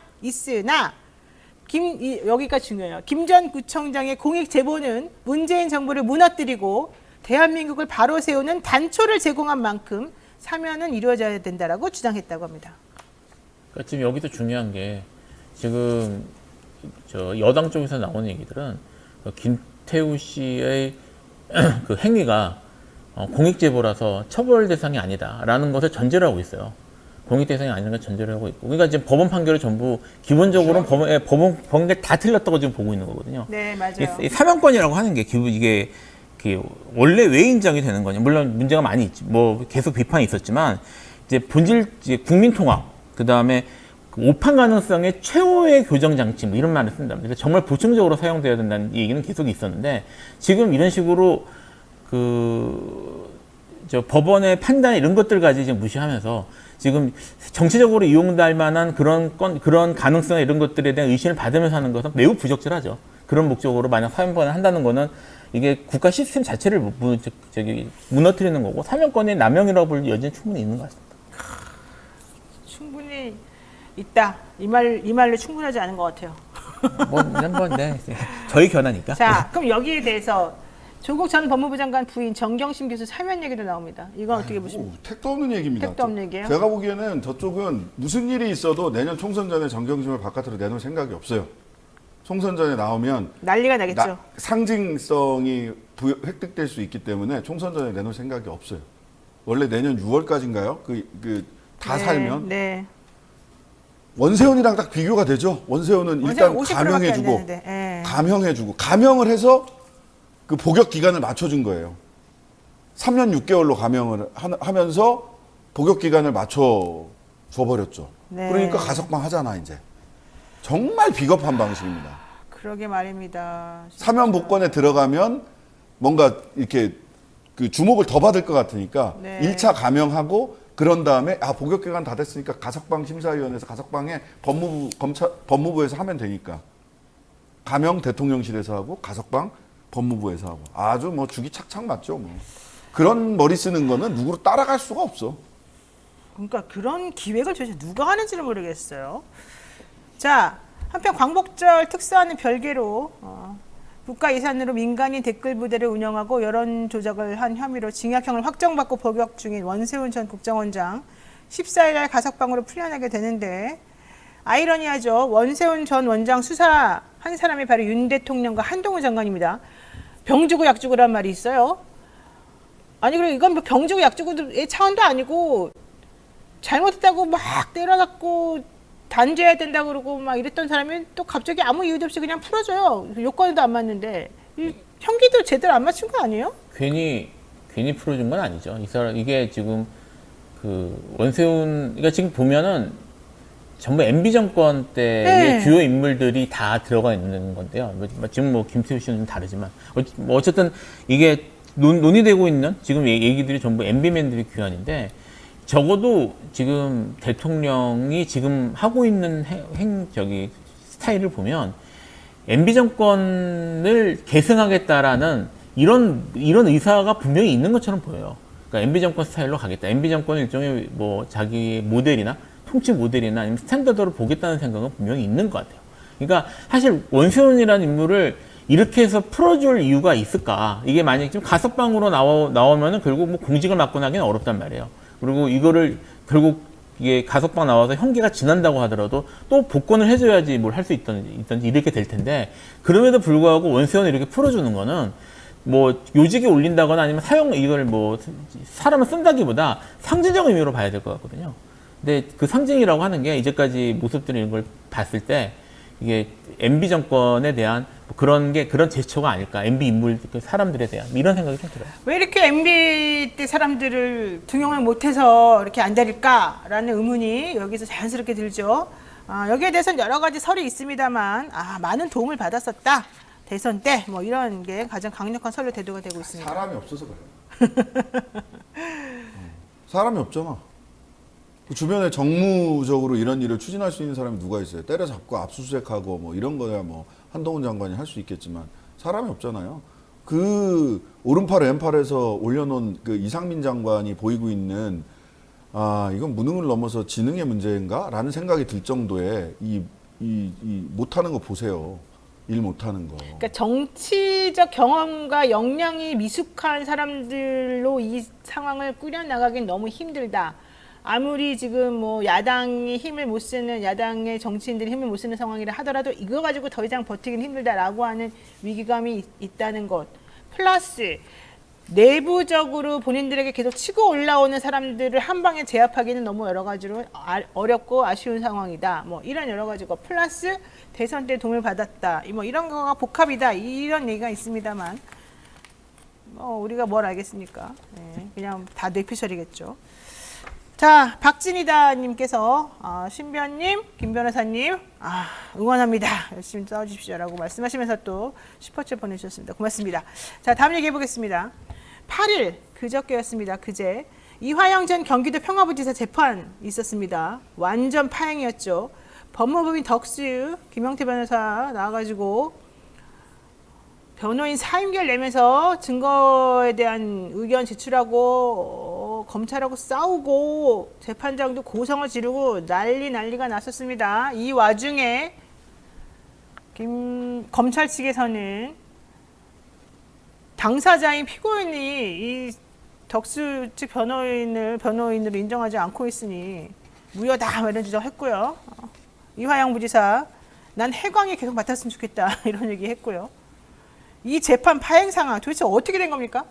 여기까지 중요해요. 김 전 구청장의 공익 제보는 문재인 정부를 무너뜨리고 대한민국을 바로 세우는 단초를 제공한 만큼 사면은 이루어져야 된다라고 주장했다고 합니다. 그러니까 지금 여기서 중요한 게 지금 저 여당 쪽에서 나오는 얘기들은 김태우 씨의 그 행위가 공익 제보라서 처벌 대상이 아니다라는 것을 전제로 하고 있어요. 공익 대상이 아니라는 걸 전제로 하고 있고, 그러니까 지금 법원 판결을 전부 기본적으로 법원이 다 틀렸다고 지금 보고 있는 거거든요. 네, 맞아요. 이 사면권이라고 하는 게 이게 원래 왜 인정이 되는 거냐? 물론 문제가 많이 있지. 뭐 계속 비판이 있었지만 이제 국민 통합, 그 다음에 오판 가능성의 최후의 교정 장치 뭐 이런 말을 쓴다. 그래서 정말 보충적으로 사용돼야 된다는 얘기는 계속 있었는데 지금 이런 식으로 법원의 판단 이런 것들까지 지금 무시하면서 지금 정치적으로 이용될 만한 그런 가능성 이런 것들에 대한 의심을 받으면서 하는 것은 매우 부적절하죠. 그런 목적으로 만약 사면권을 한다는 거는 이게 국가 시스템 자체를 무너뜨리는 거고 사면권의 남용이라고 볼 여지는 충분히 있는 것 같습니다. 충분히 있다. 이 말로 충분하지 않은 것 같아요. 네. 저희 견하니까. 자, 그럼 여기에 대해서 조국 전 법무부 장관 부인 정경심 교수 사면 얘기도 나옵니다. 이건 어떻게 보십니까? 택도 없는 얘기입니다. 택도 없는 얘기예요? 제가 보기에는 저쪽은 무슨 일이 있어도 내년 총선 전에 정경심을 바깥으로 내놓을 생각이 없어요. 총선 전에 나오면 난리가 나겠죠. 상징성이 획득될 수 있기 때문에 총선 전에 내놓을 생각이 없어요. 원래 내년 6월까지인가요? 다 살면 네. 원세훈이랑 딱 비교가 되죠. 원세훈은 일단 50% 밖에 감형해주고 안 되는데, 예. 감형해주고 감형을 해서 그 복역 기간을 맞춰준 거예요. 3년 6개월로 감형을 하면서 복역 기간을 맞춰 줘버렸죠. 네. 그러니까 가석방 하잖아 이제. 정말 비겁한 방식입니다. 그러게 말입니다. 진짜. 사면 복권에 들어가면 뭔가 이렇게 그 주목을 더 받을 것 같으니까 네. 1차 감형하고 그런 다음에 복역 기간 다 됐으니까 가석방 심사위원회에서 가석방에 법무부에서 하면 되니까 감형 대통령실에서 하고 가석방 법무부에서 하고 아주 뭐 죽이 착착 맞죠. 뭐 그런 머리 쓰는 거는 누구로 따라갈 수가 없어. 그러니까 그런 기획을 도대체 누가 하는지를 모르겠어요. 자, 한편 광복절 특사와는 별개로 국가이산으로 민간인 댓글 부대를 운영하고 여론 조작을 한 혐의로 징역형을 확정받고 복역 중인 원세훈 전 국정원장 14일 날 가석방으로 풀려나게 되는데 아이러니하죠. 원세훈 전 원장 수사한 사람이 바로 윤 대통령과 한동훈 장관입니다. 병 주고 약 주고란 말이 있어요. 아니 그리고 이건 뭐 병 주고 약 주고의 차원도 아니고 잘못했다고 막 때려갖고 단죄해야 된다고 그러고 막 이랬던 사람이 또 갑자기 아무 이유도 없이 그냥 풀어줘요. 요건도 안 맞는데 이 형기도 제대로 안 맞춘 거 아니에요? 괜히 풀어준 건 아니죠. 이게 지금 원세훈, 그러니까 지금 보면은 전부 MB 정권 때의 네. 주요 인물들이 다 들어가 있는 건데요. 지금 뭐 김태우 씨는 좀 다르지만 어쨌든 이게 논의되고 있는 지금 얘기들이 전부 MB맨들이 귀환인데 적어도 지금 대통령이 지금 하고 있는 스타일을 보면 MB 정권을 계승하겠다라는 이런 의사가 분명히 있는 것처럼 보여요. 그러니까 MB 정권 스타일로 가겠다. MB 정권을 일종의 뭐 자기 모델이나 통치 모델이나 아니면 스탠다드로 보겠다는 생각은 분명히 있는 것 같아요. 그러니까 사실 원세훈이라는 인물을 이렇게 해서 풀어줄 이유가 있을까? 이게 만약에 지금 가석방으로 나오면은 결국 뭐 공직을 맡고 나기는 어렵단 말이에요. 그리고 이거를 결국 이게 가석방 나와서 형기가 지난다고 하더라도 또 복권을 해줘야지 뭘 할 수 있던지 이렇게 될 텐데 그럼에도 불구하고 원세훈을 이렇게 풀어주는 거는 뭐 요직에 올린다거나 아니면 이걸 뭐 사람을 쓴다기보다 상징적 의미로 봐야 될 것 같거든요. 근데 그 상징이라고 하는 게 이제까지 모습들 이런 걸 봤을 때 이게 MB 정권에 대한 뭐 그런 게 그런 제스처가 아닐까. MB 인물 그 사람들에 대한 이런 생각이 좀 들어요. 왜 이렇게 MB 때 사람들을 등용을 못해서 이렇게 안 데릴까라는 의문이 여기서 자연스럽게 들죠. 여기에 대해서는 여러 가지 설이 있습니다만 많은 도움을 받았었다. 대선 때 뭐 이런 게 가장 강력한 설로 대두가 되고 있습니다. 사람이 없어서 그래요. 사람이 없잖아. 그 주변에 정무적으로 이런 일을 추진할 수 있는 사람이 누가 있어요? 때려잡고 압수수색하고 뭐 이런 거야 뭐 한동훈 장관이 할 수 있겠지만 사람이 없잖아요. 그 오른팔 왼팔에서 올려놓은 그 이상민 장관이 보이고 있는 이건 무능을 넘어서 지능의 문제인가? 라는 생각이 들 정도의 이 못하는 거 보세요. 일 못하는 거. 그러니까 정치적 경험과 역량이 미숙한 사람들로 이 상황을 꾸려나가긴 너무 힘들다. 아무리 지금 뭐 야당이 힘을 못 쓰는 야당의 정치인들이 힘을 못 쓰는 상황이라 하더라도 이거 가지고 더 이상 버티긴 힘들다라고 하는 위기감이 있다는 것. 플러스 내부적으로 본인들에게 계속 치고 올라오는 사람들을 한 방에 제압하기는 너무 여러 가지로 어렵고 아쉬운 상황이다. 뭐 이런 여러 가지고 플러스 대선 때 도움을 받았다. 뭐 이런 거가 복합이다. 이런 얘기가 있습니다만 우리가 뭘 알겠습니까? 네, 그냥 다 뇌피셜이겠죠. 자, 박진희다님께서 신변님, 김 변호사님 응원합니다. 열심히 싸워주십시오라고 말씀하시면서 또 슈퍼챗 보내주셨습니다. 고맙습니다. 자, 다음 얘기해 보겠습니다. 8일 그저께였습니다. 그제 이화영 전 경기도 평화부지사 재판 있었습니다. 완전 파행이었죠. 법무부인 덕수 김영태 변호사 나와가지고 변호인 사임결 내면서 증거에 대한 의견 제출하고 검찰하고 싸우고 재판장도 고성을 지르고 난리가 났었습니다. 이 와중에 검찰 측에서는 당사자인 피고인이 이 덕수 측 변호인으로 인정하지 않고 있으니 무효다 이런 주장했고요. 이화영 부지사 난 해광이 계속 맡았으면 좋겠다 이런 얘기 했고요. 이 재판 파행 상황 도대체 어떻게 된 겁니까?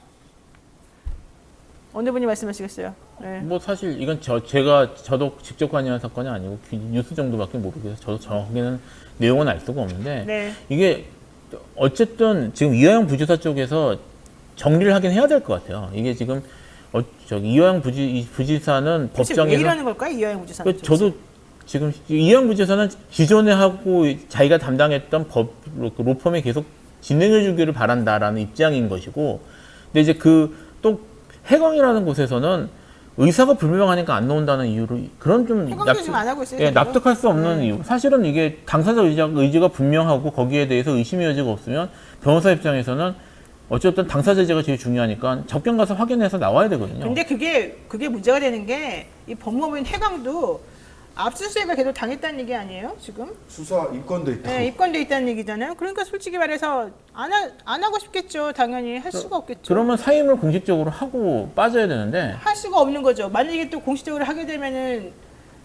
어느 분이 말씀하시겠어요? 네. 뭐 사실 이건 저도 직접 관여한 사건이 아니고 뉴스 정도밖에 모르겠어서 저도 정확하게는 내용은 알 수가 없는데 네. 이게 어쨌든 지금 이화영 부지사 쪽에서 정리를 하긴 해야 될 것 같아요. 이게 지금 이화영 부지사는 법정에서 왜 이러는 걸까요? 이화영 부지사는? 저도 지금 이화영 부지사는 기존에 하고 자기가 담당했던 로펌에 계속 진행해 주기를 바란다라는 입장인 것이고, 근데 이제 또 해광이라는 곳에서는 의사가 불명하니까 안 나온다는 이유로 그런 좀 해광도 지금 안 하고 있어요. 납득할 수 없는 이유. 사실은 이게 당사자 의지가 분명하고 거기에 대해서 의심의 여지가 없으면 변호사 입장에서는 어쨌든 당사자 의지가 제일 중요하니까 접견 가서 확인해서 나와야 되거든요. 근데 그게 문제가 되는 게 이 법무부인 해광도 압수수색을 계속 당했다는 얘기 아니에요? 지금? 수사 입건돼 있다. 네, 입건돼 있다는 얘기잖아요. 그러니까 솔직히 말해서 안 하고 싶겠죠. 당연히 할 수가 없겠죠. 그러면 사임을 공식적으로 하고 빠져야 되는데 할 수가 없는 거죠. 만약에 또 공식적으로 하게 되면은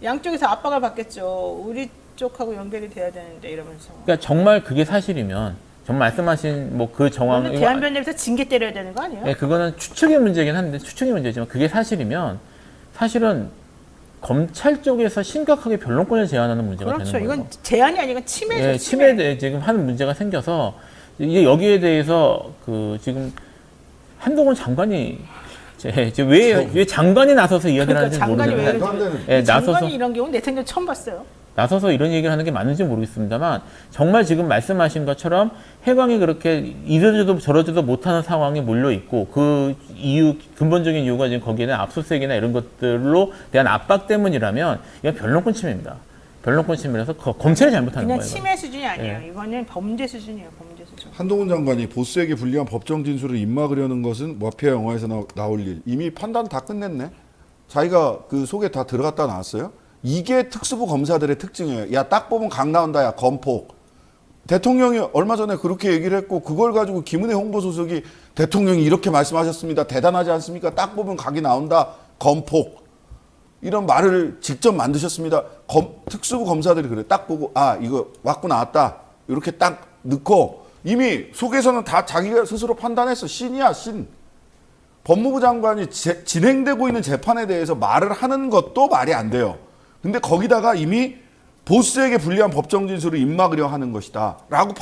양쪽에서 압박을 받겠죠. 우리 쪽하고 연결이 돼야 되는데 이러면서. 그러니까 정말 그게 사실이면 정말 말씀하신 뭐 그 정황 대한변협에서 징계 때려야 되는 거 아니에요? 네, 그거는 추측의 문제긴 한데 추측의 문제지만 그게 사실이면 사실은 검찰 쪽에서 심각하게 변론권을 제한하는 문제가 그렇죠. 되는 거예요. 이건 제한이 아니고 침해죠. 예, 침해에 지금 하는 문제가 생겨서 이게 여기에 대해서 지금 한동훈 장관이 왜 장관이 나서서 이야기를 하는지 장관이 모르겠는데 왜 장관이 이런 경우 내 생전 처음 봤어요. 나서서 이런 얘기를 하는 게 맞는지 모르겠습니다만 정말 지금 말씀하신 것처럼 해광이 그렇게 이러지도 저러지도 못하는 상황에 몰려 있고 그 근본적인 이유가 지금 거기에는 압수수색이나 이런 것들로 대한 압박 때문이라면 이건 변론권 침해입니다. 변론권 침해라서 검찰이 잘못하는 그냥 거예요. 침해 수준이 아니에요. 네. 이거는 범죄 수준이에요. 범죄 수준. 한동훈 장관이 보스에게 불리한 법정 진술을 입막으려는 것은 마피아 영화에서 나올 일. 이미 판단 다 끝냈네. 자기가 그 속에 다 들어갔다 나왔어요. 이게 특수부 검사들의 특징이에요. 야, 딱 보면 각 나온다. 야, 검폭. 대통령이 얼마 전에 그렇게 얘기를 했고 그걸 가지고 김은혜 홍보수석이 대통령이 이렇게 말씀하셨습니다. 대단하지 않습니까? 딱 보면 각이 나온다. 검폭. 이런 말을 직접 만드셨습니다. 특수부 검사들이 그래. 딱 보고 이거 맞고 나왔다. 이렇게 딱 넣고 이미 속에서는 다 자기가 스스로 판단했어. 신이야, 신. 법무부 장관이 진행되고 있는 재판에 대해서 말을 하는 것도 말이 안 돼요. 근데 거기다가 이미 보스에게 불리한 법정 진술을 입막으려 하는 것이다 라고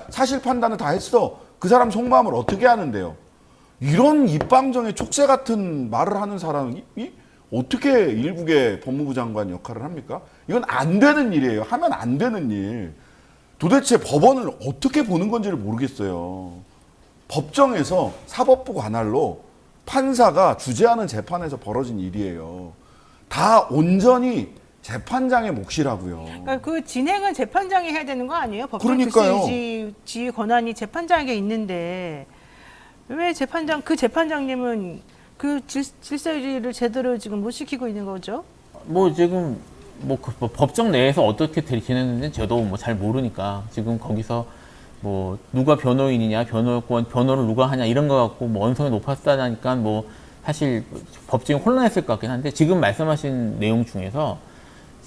사실 판단을 다 했어. 그 사람 속마음을 어떻게 하는데요? 이런 입방정의 촉새 같은 말을 하는 사람이 어떻게 일국의 법무부 장관 역할을 합니까? 이건 안 되는 일이에요. 하면 안 되는 일. 도대체 법원을 어떻게 보는 건지를 모르겠어요. 법정에서 사법부 관할로 판사가 주재하는 재판에서 벌어진 일이에요. 다 온전히 재판장의 몫이라고요. 그러니까 그 진행은 재판장이 해야 되는 거 아니에요? 법정 그러니까요. 지휘 권한이 재판장에게 있는데 왜 그 재판장님은 그 질서유지를 제대로 지금 못 지키고 있는 거죠? 뭐 지금 그 법정 내에서 어떻게 지냈는지 저도 뭐 잘 모르니까 지금 거기서 뭐 누가 변호인이냐, 변호를 누가 하냐 이런 거 갖고 뭐 언성이 높았다니까 뭐 사실 법정이 혼란했을 것 같긴 한데 지금 말씀하신 내용 중에서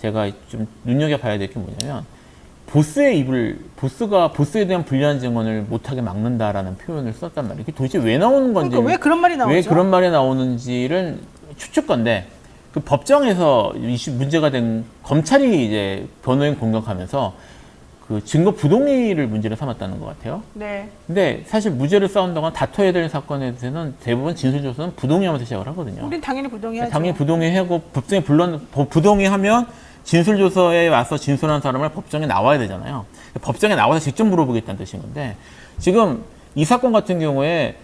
제가 좀 눈여겨봐야 될 게 뭐냐면 보스가 보스에 대한 불리한 증언을 못하게 막는다라는 표현을 썼단 말이에요. 이게 도대체 왜 나오는 건지, 그러니까 왜 그런 말이 나오죠? 왜 그런 말이 나오는지를 추측건데 그 법정에서 문제가 된 검찰이 이제 변호인 공격하면서 그 증거 부동의를 문제로 삼았다는 것 같아요. 네. 근데 사실 무죄를 싸운다거나 다퉈야 될 사건에 대해서는 대부분 진술조서는 부동의하면서 시작을 하거든요. 우린 당연히 부동의하죠. 당연히 부동의하고 법정에 부동의하면 진술조서에 와서 진술한 사람을 법정에 나와야 되잖아요. 법정에 나와서 직접 물어보겠다는 뜻인 건데 지금 이 사건 같은 경우에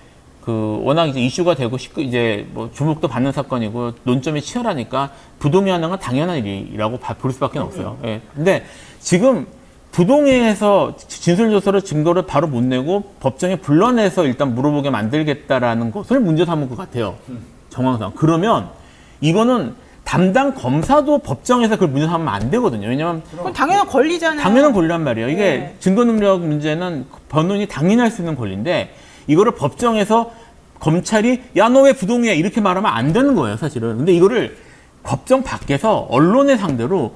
그 워낙 이제 이슈가 되고 이제 뭐 주목도 받는 사건이고 논점이 치열하니까 부동의하는 건 당연한 일이라고 볼 수밖에 없어요. 예. 근데 지금 부동의해서 진술조서를 증거를 바로 못 내고 법정에 불러내서 일단 물어보게 만들겠다라는 것을 문제 삼은 것 같아요. 정황상. 그러면 이거는 담당 검사도 법정에서 그걸 문제 삼으면 안 되거든요. 왜냐하면 그건 당연한 권리잖아요. 당연한 권리란 말이에요. 이게 네. 증거능력 문제는 변호인이 당연히 할 수 있는 권리인데 이거를 법정에서 검찰이 야 너 왜 부동의해 이렇게 말하면 안 되는 거예요, 사실은. 근데 이거를 법정 밖에서 언론의 상대로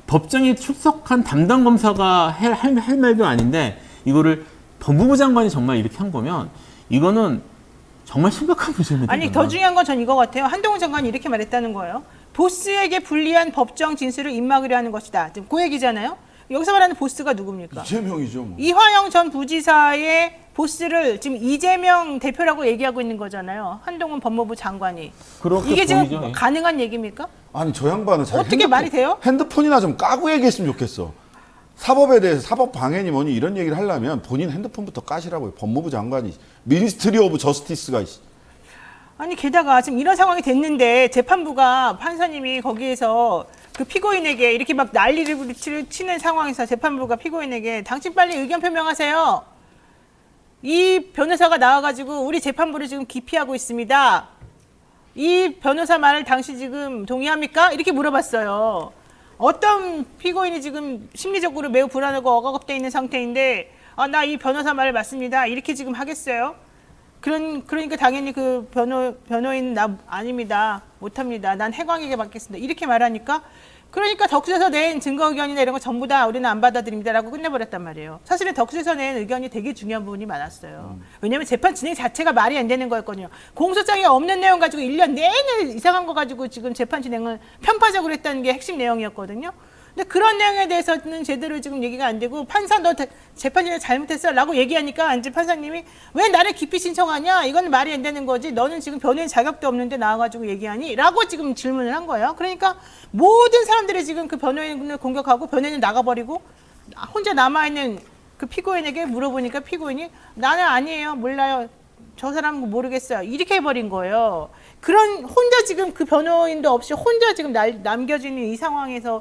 법정에 출석한 담당 검사가 할 말도 아닌데 이거를 법무부 장관이 정말 이렇게 한 거면 이거는 정말 심각한 문제입니다. 아니 더 중요한 건 전 이거 같아요. 한동훈 장관이 이렇게 말했다는 거예요. 보스에게 불리한 법정 진술을 입막으려 하는 것이다. 지금 그 얘기잖아요. 여기서 말하는 보스가 누굽니까? 이재명이죠. 뭐. 이화영 전 부지사의 보스를 지금 이재명 대표라고 얘기하고 있는 거잖아요. 한동훈 법무부 장관이. 그렇게 이게 지금 보이죠. 예. 가능한 얘기입니까? 아니 저 양반은 자기 어떻게 말이 돼요? 핸드폰이나 좀 까고 얘기했으면 좋겠어. 사법에 대해서 사법 방해니 뭐니 이런 얘기를 하려면 본인 핸드폰부터 까시라고요. 법무부 장관이 미니스트리 오브 저스티스가 아니 게다가 지금 이런 상황이 됐는데 재판부가 판사님이 거기에서 그 피고인에게 이렇게 막 난리를 치는 상황에서 재판부가 피고인에게 당신 빨리 의견 표명하세요. 이 변호사가 나와가지고 우리 재판부를 지금 기피하고 있습니다. 이 변호사 말을 당신 지금 동의합니까? 이렇게 물어봤어요. 어떤 피고인이 지금 심리적으로 매우 불안하고 억압돼 있는 상태인데 나 이 변호사 말을 맞습니다. 이렇게 지금 하겠어요? 그러니까 당연히 그 변호인 나 아닙니다. 못합니다. 난 해광에게 맡겠습니다. 이렇게 말하니까 그러니까 덕수에서 낸 증거 의견이나 이런 거 전부 다 우리는 안 받아들입니다라고 끝내버렸단 말이에요. 사실은 덕수에서 낸 의견이 되게 중요한 부분이 많았어요. 왜냐하면 재판 진행 자체가 말이 안 되는 거였거든요. 공소장에 없는 내용 가지고 1년 내내 이상한 거 가지고 지금 재판 진행을 편파적으로 했다는 게 핵심 내용이었거든요. 근데 그런 내용에 대해서는 제대로 지금 얘기가 안 되고 판사 너 재판 진행 잘못했어 라고 얘기하니까 이제 판사님이 왜 나를 기피 신청하냐 이건 말이 안 되는 거지 너는 지금 변호인 자격도 없는데 나와가지고 얘기하니 라고 지금 질문을 한 거예요. 그러니까 모든 사람들이 지금 그 변호인을 공격하고 변호인은 나가버리고 혼자 남아있는 그 피고인에게 물어보니까 피고인이 나는 아니에요 몰라요 저 사람 모르겠어요 이렇게 해버린 거예요. 그런 혼자 지금 그 변호인도 없이 혼자 지금 남겨지는 이 상황에서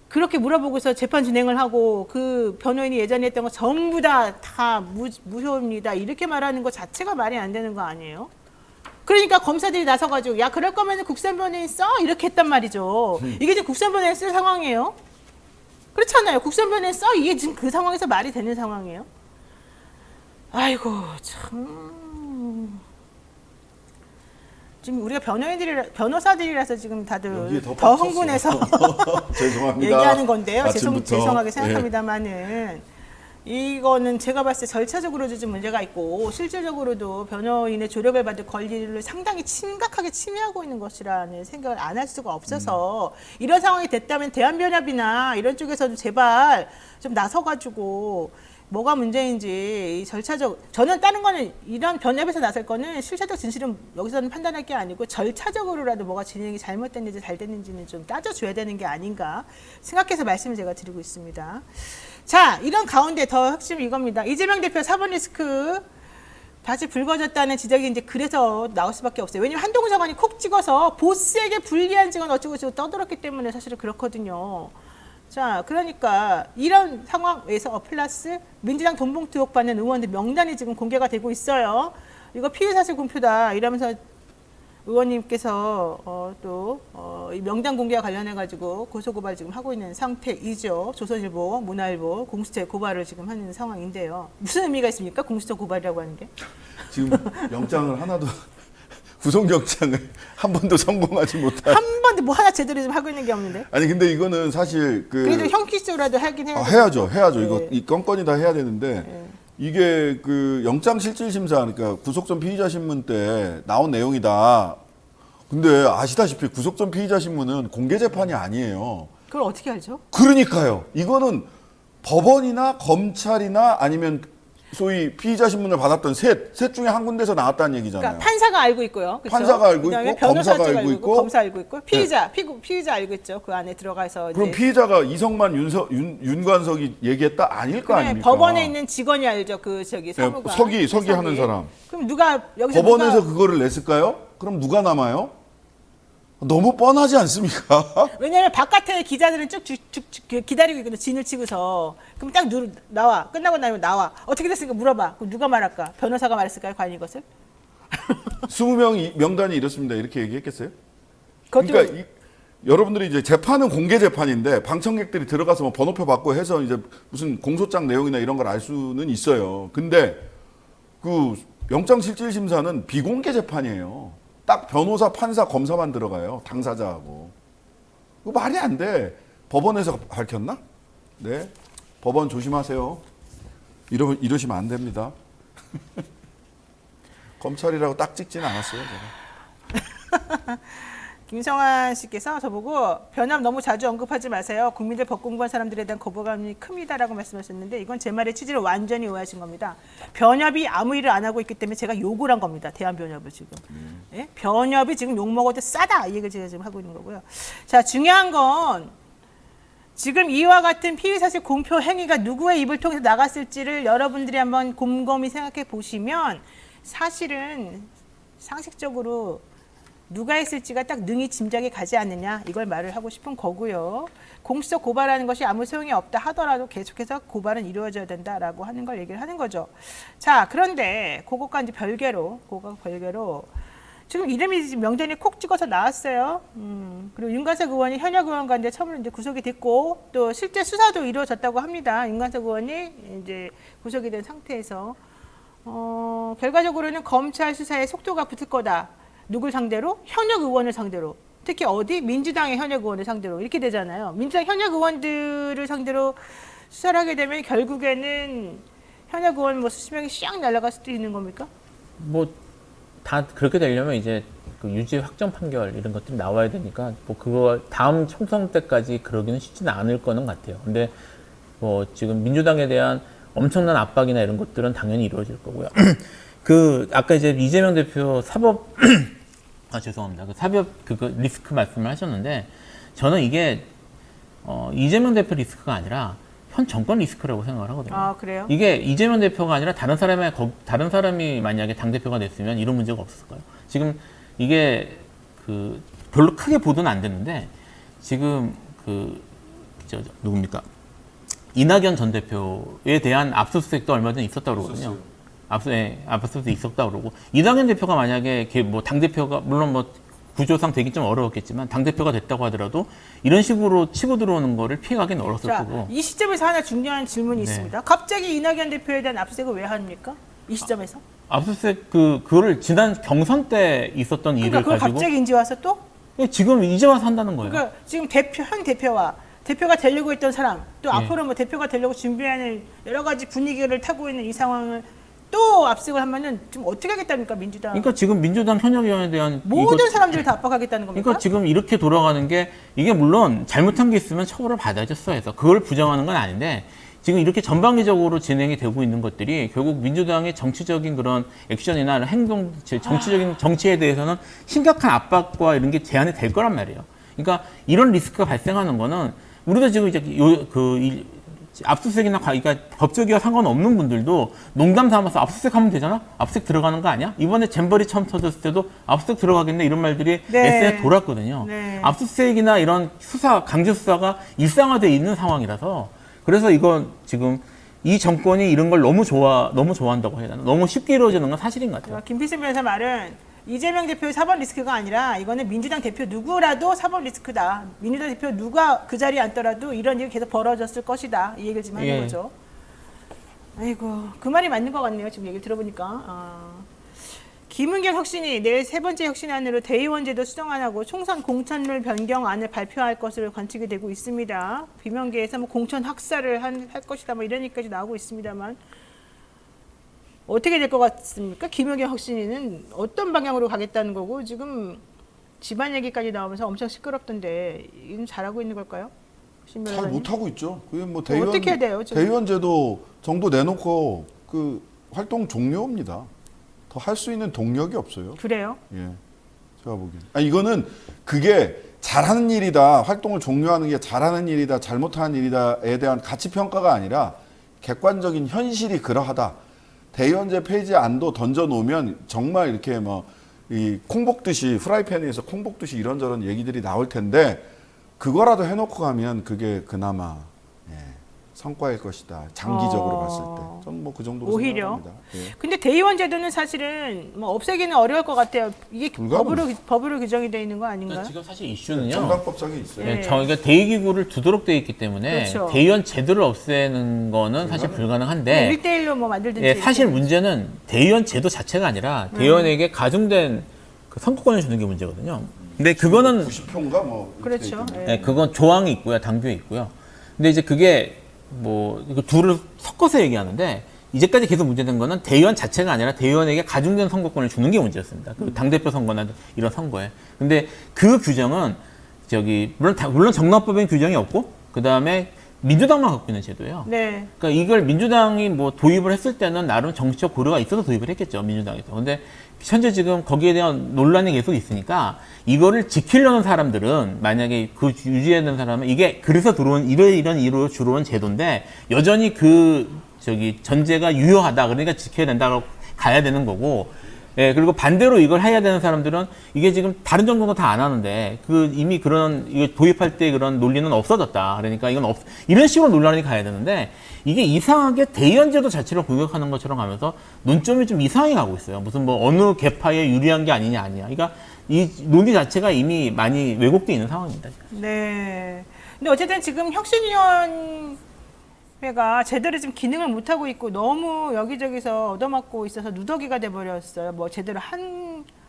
그렇게 물어보고서 재판 진행을 하고 그 변호인이 예전에 했던 거 전부 다 무효입니다. 이렇게 말하는 거 자체가 말이 안 되는 거 아니에요? 그러니까 검사들이 나서가지고 야 그럴 거면 국선 변호인 써? 이렇게 했단 말이죠. 이게 지금 국선 변호인 쓸 상황이에요? 그렇잖아요. 국선 변호인 써? 이게 지금 그 상황에서 말이 되는 상황이에요? 아이고 참... 지금 우리가 변호사들이라서 지금 다들 더 흥분해서 죄송합니다. 얘기하는 건데요. 아침부터. 죄송하게 생각합니다만은 이거는 제가 봤을 때 절차적으로도 좀 문제가 있고 실질적으로도 변호인의 조력을 받을 권리를 상당히 심각하게 침해하고 있는 것이라는 생각을 안 할 수가 없어서 이런 상황이 됐다면 대한변협이나 이런 쪽에서도 제발 좀 나서가지고 뭐가 문제인지 이 절차적 저는 다른 거는 이런 변협에서 나설 거는 실체적 진실은 여기서는 판단할 게 아니고 절차적으로라도 뭐가 진행이 잘못됐는지 잘 됐는지는 좀 따져줘야 되는 게 아닌가 생각해서 말씀을 제가 드리고 있습니다. 자, 이런 가운데 더 핵심 이겁니다. 이재명 대표 4번 리스크 다시 불거졌다는 지적이 이제 그래서 나올 수밖에 없어요. 왜냐면 한동훈 장관이 콕 찍어서 보스에게 불리한 증언 어쩌고저쩌고 떠들었기 때문에 사실은 그렇거든요. 자, 그러니까 이런 상황에서 플러스 민주당 돈봉투 의혹 받는 의원들 명단이 지금 공개가 되고 있어요. 이거 피의사실 공표다 이러면서 의원님께서 이 명단 공개와 관련해 가지고 고소고발 지금 하고 있는 상태이죠. 조선일보, 문화일보 공수처 고발을 지금 하는 상황인데요. 무슨 의미가 있습니까? 공수처 고발이라고 하는 게? 지금 영장을 하나도 구속영장을 한 번도 성공하지 못한. 한 번도 뭐 하나 제대로 좀 하고 있는 게 없는데. 아니 근데 이거는 사실 그래도 형기적으로라도 하긴 해야 해야죠. 네. 이거 이 건건이 다 해야 되는데 네. 이게 그 영장실질심사 그러니까 구속전 피의자 신문 때 나온 내용이다. 근데 아시다시피 구속전 피의자 신문은 공개 재판이 아니에요. 그걸 어떻게 알죠? 그러니까요. 이거는 법원이나 검찰이나 아니면 소위 피의자 신문을 받았던 셋 중에 한 군데서 나왔다는 얘기잖아요. 그러니까 판사가 알고 있고요. 그쵸? 판사가 알고 그다음에 있고 검사가 알고 있고 검사 알고 있고 피의자 피의자 알고 있죠. 그 안에 들어가서 그럼 이제 피의자가 이성만 윤관석이 얘기했다 아닐 거 아닙니까? 법원에 있는 직원이 알죠. 그 저기 사무관 서기 하는 사람. 그럼 누가 여기서 법원에서 그거를 냈을까요? 그럼 누가 남아요? 너무 뻔하지 않습니까? 왜냐하면 바깥에 기자들은 쭉 기다리고 있거든. 진을 치고서 그럼 딱 나와 끝나고 나면 나와 어떻게 됐으니까 물어봐. 그럼 누가 말할까? 변호사가 말했을까요? 과연 이것을? 20명 명단이 이렇습니다. 이렇게 얘기했겠어요? 그것도 그러니까 여러분들이 이제 재판은 공개 재판인데 방청객들이 들어가서 뭐 번호표 받고 해서 이제 무슨 공소장 내용이나 이런 걸 알 수는 있어요. 근데 그 영장실질심사는 비공개 재판이에요. 딱 변호사, 판사, 검사만 들어가요. 당사자하고. 그거 말이 안 돼. 법원에서 밝혔나? 네. 법원 조심하세요. 이러시면 안 됩니다. 검찰이라고 딱 찍지는 않았어요. 제가. 김성환 씨께서 저보고 변협 너무 자주 언급하지 마세요. 국민들 법 공부한 사람들에 대한 거부감이 큽니다라고 말씀하셨는데 이건 제 말의 취지를 완전히 오해하신 겁니다. 변협이 아무 일을 안 하고 있기 때문에 제가 욕을 한 겁니다. 대한변협을 지금. 예? 변협이 지금 욕먹어도 싸다 이 얘기를 제가 지금 하고 있는 거고요. 자, 중요한 건 지금 이와 같은 피의사실 공표 행위가 누구의 입을 통해서 나갔을지를 여러분들이 한번 곰곰이 생각해 보시면 사실은 상식적으로 누가 했을지가 딱 능히 짐작이 가지 않느냐 이걸 말을 하고 싶은 거고요. 공수처 고발하는 것이 아무 소용이 없다 하더라도 계속해서 고발은 이루어져야 된다라고 하는 걸 얘기를 하는 거죠. 자, 그런데 그것과 이제 별개로 지금 이름이 명단에 콕 찍어서 나왔어요. 그리고 윤관석 의원이 현역 의원 가운데 처음으로 이제 구속이 됐고 또 실제 수사도 이루어졌다고 합니다. 윤관석 의원이 이제 구속이 된 상태에서 결과적으로는 검찰 수사에 속도가 붙을 거다. 누굴 상대로? 현역 의원을 상대로. 특히 어디? 민주당의 현역 의원을 상대로. 이렇게 되잖아요. 민주당 현역 의원들을 상대로 수사를 하게 되면 결국에는 현역 의원 뭐 수십 명이 샥 날아갈 수도 있는 겁니까? 뭐 다 그렇게 되려면 이제 그 유죄 확정 판결 이런 것들이 나와야 되니까 뭐 그거 다음 총선 때까지 그러기는 쉽지는 않을 거는 같아요. 근데 뭐 지금 민주당에 대한 엄청난 압박이나 이런 것들은 당연히 이루어질 거고요. 그 아까 이제 이재명 대표 사법 죄송합니다. 그 사법 그거 리스크 말씀을 하셨는데 저는 이게 이재명 대표 리스크가 아니라 현 정권 리스크라고 생각을 하거든요. 아, 그래요? 이게 이재명 대표가 아니라 다른 사람이 만약에 당 대표가 됐으면 이런 문제가 없었을 거예요. 지금 이게 그 별로 크게 보도는 안 됐는데 지금 누굽니까? 이낙연 전 대표에 대한 압수수색도 얼마 전에 있었다고 그러거든요. 압수수색이 있었다고 그러고 이낙연 대표가 만약에 뭐 당 대표가 물론 뭐 구조상 되기 좀 어려웠겠지만 당 대표가 됐다고 하더라도 이런 식으로 치고 들어오는 거를 피해가기는 어렸을 거고. 이 시점에서 하나 중요한 질문이 네. 있습니다. 갑자기 이낙연 대표에 대한 압수수색을 왜 합니까? 이 시점에서? 압수수색 그거를 지난 경선 때 있었던 일을 그러니까 그걸 가지고 갑자기 이제 와서 또? 지금 이제 와서 한다는 거예요. 그러니까 지금 현 대표와 대표가 되려고 했던 사람, 또 예. 앞으로 뭐 대표가 되려고 준비하는 여러 가지 분위기를 타고 있는 이 상황을 또 압승을 하면은 좀 어떻게 하겠답니까, 민주당? 그러니까 지금 민주당 현역의원에 대한 모든 이거- 사람들을 다 압박하겠다는 겁니까? 그러니까 지금 이렇게 돌아가는 게 이게 물론 잘못한 게 있으면 처벌을 받아줬어 해서 그걸 부정하는 건 아닌데 지금 이렇게 전방위적으로 진행이 되고 있는 것들이 결국 민주당의 정치적인 그런 액션이나 행동, 정치적인 정치에 대해서는 심각한 압박과 이런 게 제한이 될 거란 말이에요. 그러니까 이런 리스크가 발생하는 거는 우리도 지금 이제 압수수색이나 그러니까 법조기와 상관없는 분들도 농담 삼아서 압수수색 하면 되잖아? 압수수색 들어가는 거 아니야? 이번에 잼버리 처음 터졌을 때도 압수수색 들어가겠네 이런 말들이 네. SNS에 돌았거든요. 네. 압수수색이나 이런 수사, 강제 수사가 일상화되어 있는 상황이라서 그래서 이건 지금 이 정권이 이런 걸 너무 좋아한다고 해야 되나? 너무 쉽게 이루어지는 건 사실인 것 같아요. 김필승 변호사 말은 이재명 대표의 사법 리스크가 아니라 이거는 민주당 대표 누구라도 사법 리스크다. 민주당 대표 누가 그 자리에 앉더라도 이런 일이 계속 벌어졌을 것이다. 이 얘기를 지금 하는 예. 거죠. 아이고, 그 말이 맞는 것 같네요. 지금 얘기를 들어보니까. 김은경 혁신이 내일 세 번째 혁신안으로 대의원제도 수정안하고 총선 공천룰 변경안을 발표할 것으로 관측이 되고 있습니다. 비명계에서 뭐 공천 학살을 할 것이다 뭐 이런 얘기까지 나오고 있습니다만 어떻게 될 것 같습니까? 김은경 혁신이는 어떤 방향으로 가겠다는 거고 지금 집안 얘기까지 나오면서 엄청 시끄럽던데 이건 잘하고 있는 걸까요? 신 잘 변호사님? 못하고 있죠. 그게 뭐 어떻게 해야 돼요, 지금? 대의원제도 정도 내놓고 그 활동 종료입니다. 더 할 수 있는 동력이 없어요. 그래요? 예, 제가 보기엔. 아니, 이거는 그게 잘하는 일이다, 활동을 종료하는 게 잘하는 일이다, 잘못하는 일이다에 대한 가치 평가가 아니라 객관적인 현실이 그러하다. 대의원제 폐지 안도 던져 놓으면 정말 이렇게 뭐 이 콩볶듯이 프라이팬에서 콩볶듯이 이런저런 얘기들이 나올 텐데 그거라도 해놓고 가면 그게 그나마 성과일 것이다. 장기적으로 봤을 때. 저는 뭐 그 정도로 오히려? 생각합니다. 예. 근데 대의원 제도는 사실은 뭐 없애기는 어려울 것 같아요. 이게 법으로 규정이 되어 있는 거 아닌가요? 그러니까 지금 사실 이슈는요. 정당법상에 있어요. 네. 그러니까 대의기구를 두도록 되어 있기 때문에 그렇죠. 대의원 제도를 없애는 거는 사실 불가능한데 1대1로 뭐 만들든지. 예, 사실 문제는 대의원 제도 자체가 아니라 대의원에게 가중된 그 선거권을 주는 게 문제거든요. 근데 그거는 90표인가 뭐. 이렇게 그렇죠. 돼 있던데. 예. 예, 그건 조항이 있고요, 당규에 있고요. 근데 이제 그게 뭐 이거 둘을 섞어서 얘기하는데 이제까지 계속 문제된 거는 대의원 자체가 아니라 대의원에게 가중된 선거권을 주는 게 문제였습니다. 그 당대표 선거나 이런 선거에. 근데 그 규정은 물론 정당법엔 규정이 없고 그 다음에 민주당만 갖고 있는 제도예요. 네. 그러니까 이걸 민주당이 뭐 도입을 했을 때는 나름 정치적 고려가 있어서 도입을 했겠죠, 민주당에서. 근데 현재 지금 거기에 대한 논란이 계속 있으니까 이거를 지키려는 사람들은 만약에 그 유지해야 되는 사람은 이게 그래서 들어온 이런 이유로 주로 온 제도인데 여전히 전제가 유효하다. 그러니까 지켜야 된다고 가야 되는 거고. 예, 그리고 반대로 이걸 해야 되는 사람들은 이게 지금 다른 정부가 다 안 하는데 이미 이거 도입할 때 그런 논리는 없어졌다. 그러니까 이런 식으로 논란이 가야 되는데 이게 이상하게 대의원제도 자체를 공격하는 것처럼 가면서 논점이 좀 이상하게 가고 있어요. 무슨 뭐 어느 계파에 유리한 게 아니냐. 그러니까 이 논리 자체가 이미 많이 왜곡되어 있는 상황입니다. 네. 근데 어쨌든 지금 혁신위원회가 제대로 지금 기능을 못하고 있고 너무 여기저기서 얻어맞고 있어서 누더기가 돼버렸어요. 뭐 제대로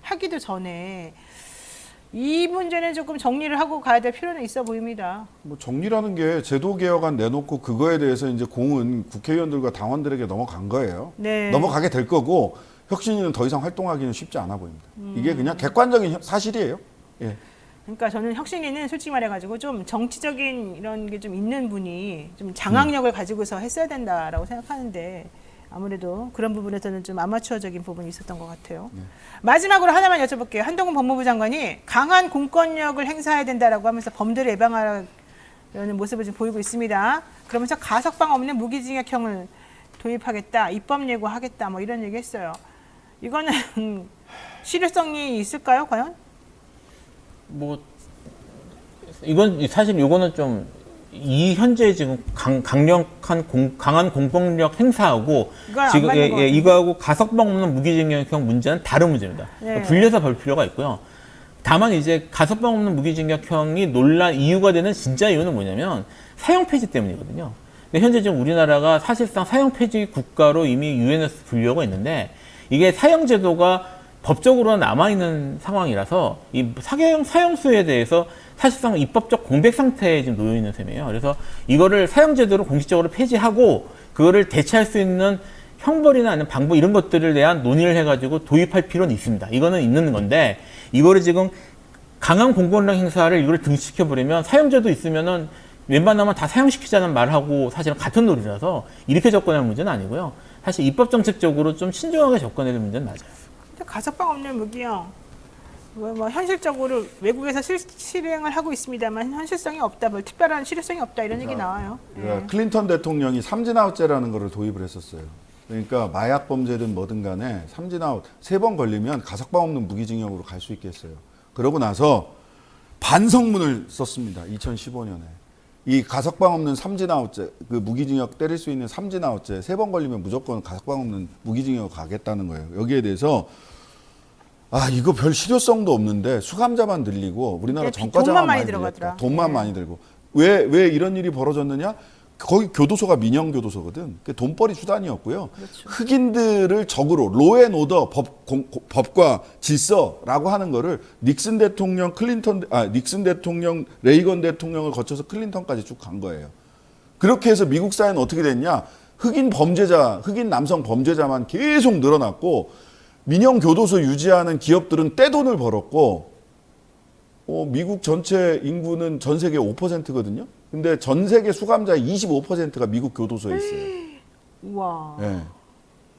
하기도 전에. 이 문제는 조금 정리를 하고 가야 될 필요는 있어 보입니다. 뭐 정리라는 게 제도 개혁안 내놓고 그거에 대해서 이제 공은 국회의원들과 당원들에게 넘어간 거예요. 네. 넘어가게 될 거고 혁신위는 더 이상 활동하기는 쉽지 않아 보입니다. 이게 그냥 객관적인 사실이에요. 예. 그러니까 저는 혁신위는 솔직히 말해가지고 좀 정치적인 이런 게 좀 있는 분이 좀 장악력을 가지고서 했어야 된다라고 생각하는데 아무래도 그런 부분에서는 좀 아마추어적인 부분이 있었던 것 같아요. 마지막으로 하나만 여쭤볼게요. 한동훈 법무부 장관이 강한 공권력을 행사해야 된다라고 하면서 범죄를 예방하려는 모습을 지금 보이고 있습니다. 그러면서 가석방 없는 무기징역형을 도입하겠다, 입법 예고하겠다, 뭐 이런 얘기했어요. 이거는 실효성이 있을까요, 과연? 뭐 이거는 좀 이 현재 지금 강한 공권력 행사하고 이건 안 지금 맞는 것 같아요. 이거하고 가석방 없는 무기징역형 문제는 다른 문제입니다. 네. 분리해서 볼 필요가 있고요. 다만 이제 가석방 없는 무기징역형이 논란 이유가 되는 진짜 이유는 뭐냐면 사형 폐지 때문이거든요. 근데 현재 지금 우리나라가 사실상 사형 폐지 국가로 이미 유엔에서 분류하고 있는데 이게 사형 제도가 법적으로 남아있는 상황이라서 이 사형수에 대해서 사실상 입법적 공백 상태에 지금 놓여 있는 셈이에요. 그래서 이거를 사용제도로 공식적으로 폐지하고 그거를 대체할 수 있는 형벌이나 아니면 방법 이런 것들을 대한 논의를 해가지고 도입할 필요는 있습니다. 이거는 있는 건데 이거를 지금 강한 공권력 행사를 이걸 등시켜 버리면 사용제도 있으면은 웬만하면 다 사용시키자는 말하고 사실은 같은 논리라서 이렇게 접근할 문제는 아니고요. 사실 입법 정책적으로 좀 신중하게 접근해야 될 문제는 맞아요. 근데 가석방 없는 무기요. 뭐 현실적으로 외국에서 실행을 하고 있습니다만 현실성이 없다, 뭐 특별한 실효성이 없다 이런 얘기 나와요. 예. 클린턴 대통령이 삼진아웃제라는 거를 도입을 했었어요. 그러니까 마약 범죄든 뭐든 간에 삼진아웃 3번 걸리면 가석방 없는 무기징역으로 갈 수 있게 했어요. 그러고 나서 반성문을 썼습니다. 2015년에. 이 가석방 없는 삼진아웃제, 그 무기징역 때릴 수 있는 삼진아웃제 3번 걸리면 무조건 가석방 없는 무기징역 가겠다는 거예요. 여기에 대해서 이거 별 실효성도 없는데 수감자만 늘리고 우리나라 전과자만 돈만 많이 많이 들어가더라. 들겠다. 돈만 많이 들고. 왜 이런 일이 벌어졌느냐? 거기 교도소가 민영 교도소거든. 그 돈벌이 수단이었고요. 그렇죠. 흑인들을 적으로 로앤오더 법과 질서라고 하는 거를 닉슨 대통령 레이건 대통령을 거쳐서 클린턴까지 쭉 간 거예요. 그렇게 해서 미국 사회는 어떻게 됐냐? 흑인 남성 범죄자만 계속 늘어났고 민영 교도소 유지하는 기업들은 떼돈을 벌었고 미국 전체 인구는 전 세계 5%거든요. 근데 전 세계 수감자의 25%가 미국 교도소에 있어요. 우와. 네.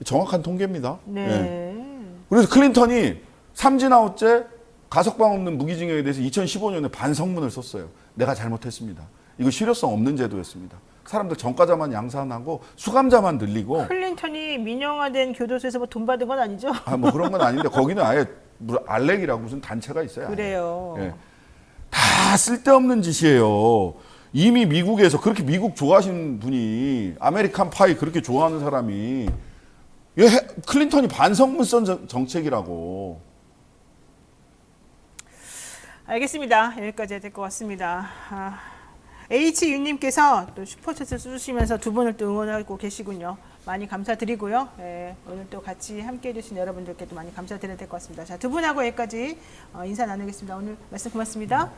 정확한 통계입니다. 네. 네. 그래서 클린턴이 삼진아웃제 가석방 없는 무기징역에 대해서 2015년에 반성문을 썼어요. 내가 잘못했습니다. 이거 실효성 없는 제도였습니다. 사람들 전과자만 양산하고 수감자만 늘리고. 클린턴이 민영화된 교도소에서 뭐 돈 받은 건 아니죠? 뭐 그런 건 아닌데 거기는 아예 알렉이라고 무슨 단체가 있어요. 그래요. 예. 다 쓸데없는 짓이에요. 이미 미국에서 그렇게 미국 좋아하시는 분이 아메리칸 파이 그렇게 좋아하는 사람이 클린턴이 반성문 쓴 정책이라고. 알겠습니다. 여기까지 해야 될 것 같습니다. HU님께서 또 슈퍼챗을 쓰시면서 두 분을 또 응원하고 계시군요. 많이 감사드리고요. 오늘 또 같이 함께 해주신 여러분들께도 많이 감사드려야 될 것 같습니다. 자, 두 분하고 여기까지 인사 나누겠습니다. 오늘 말씀 고맙습니다.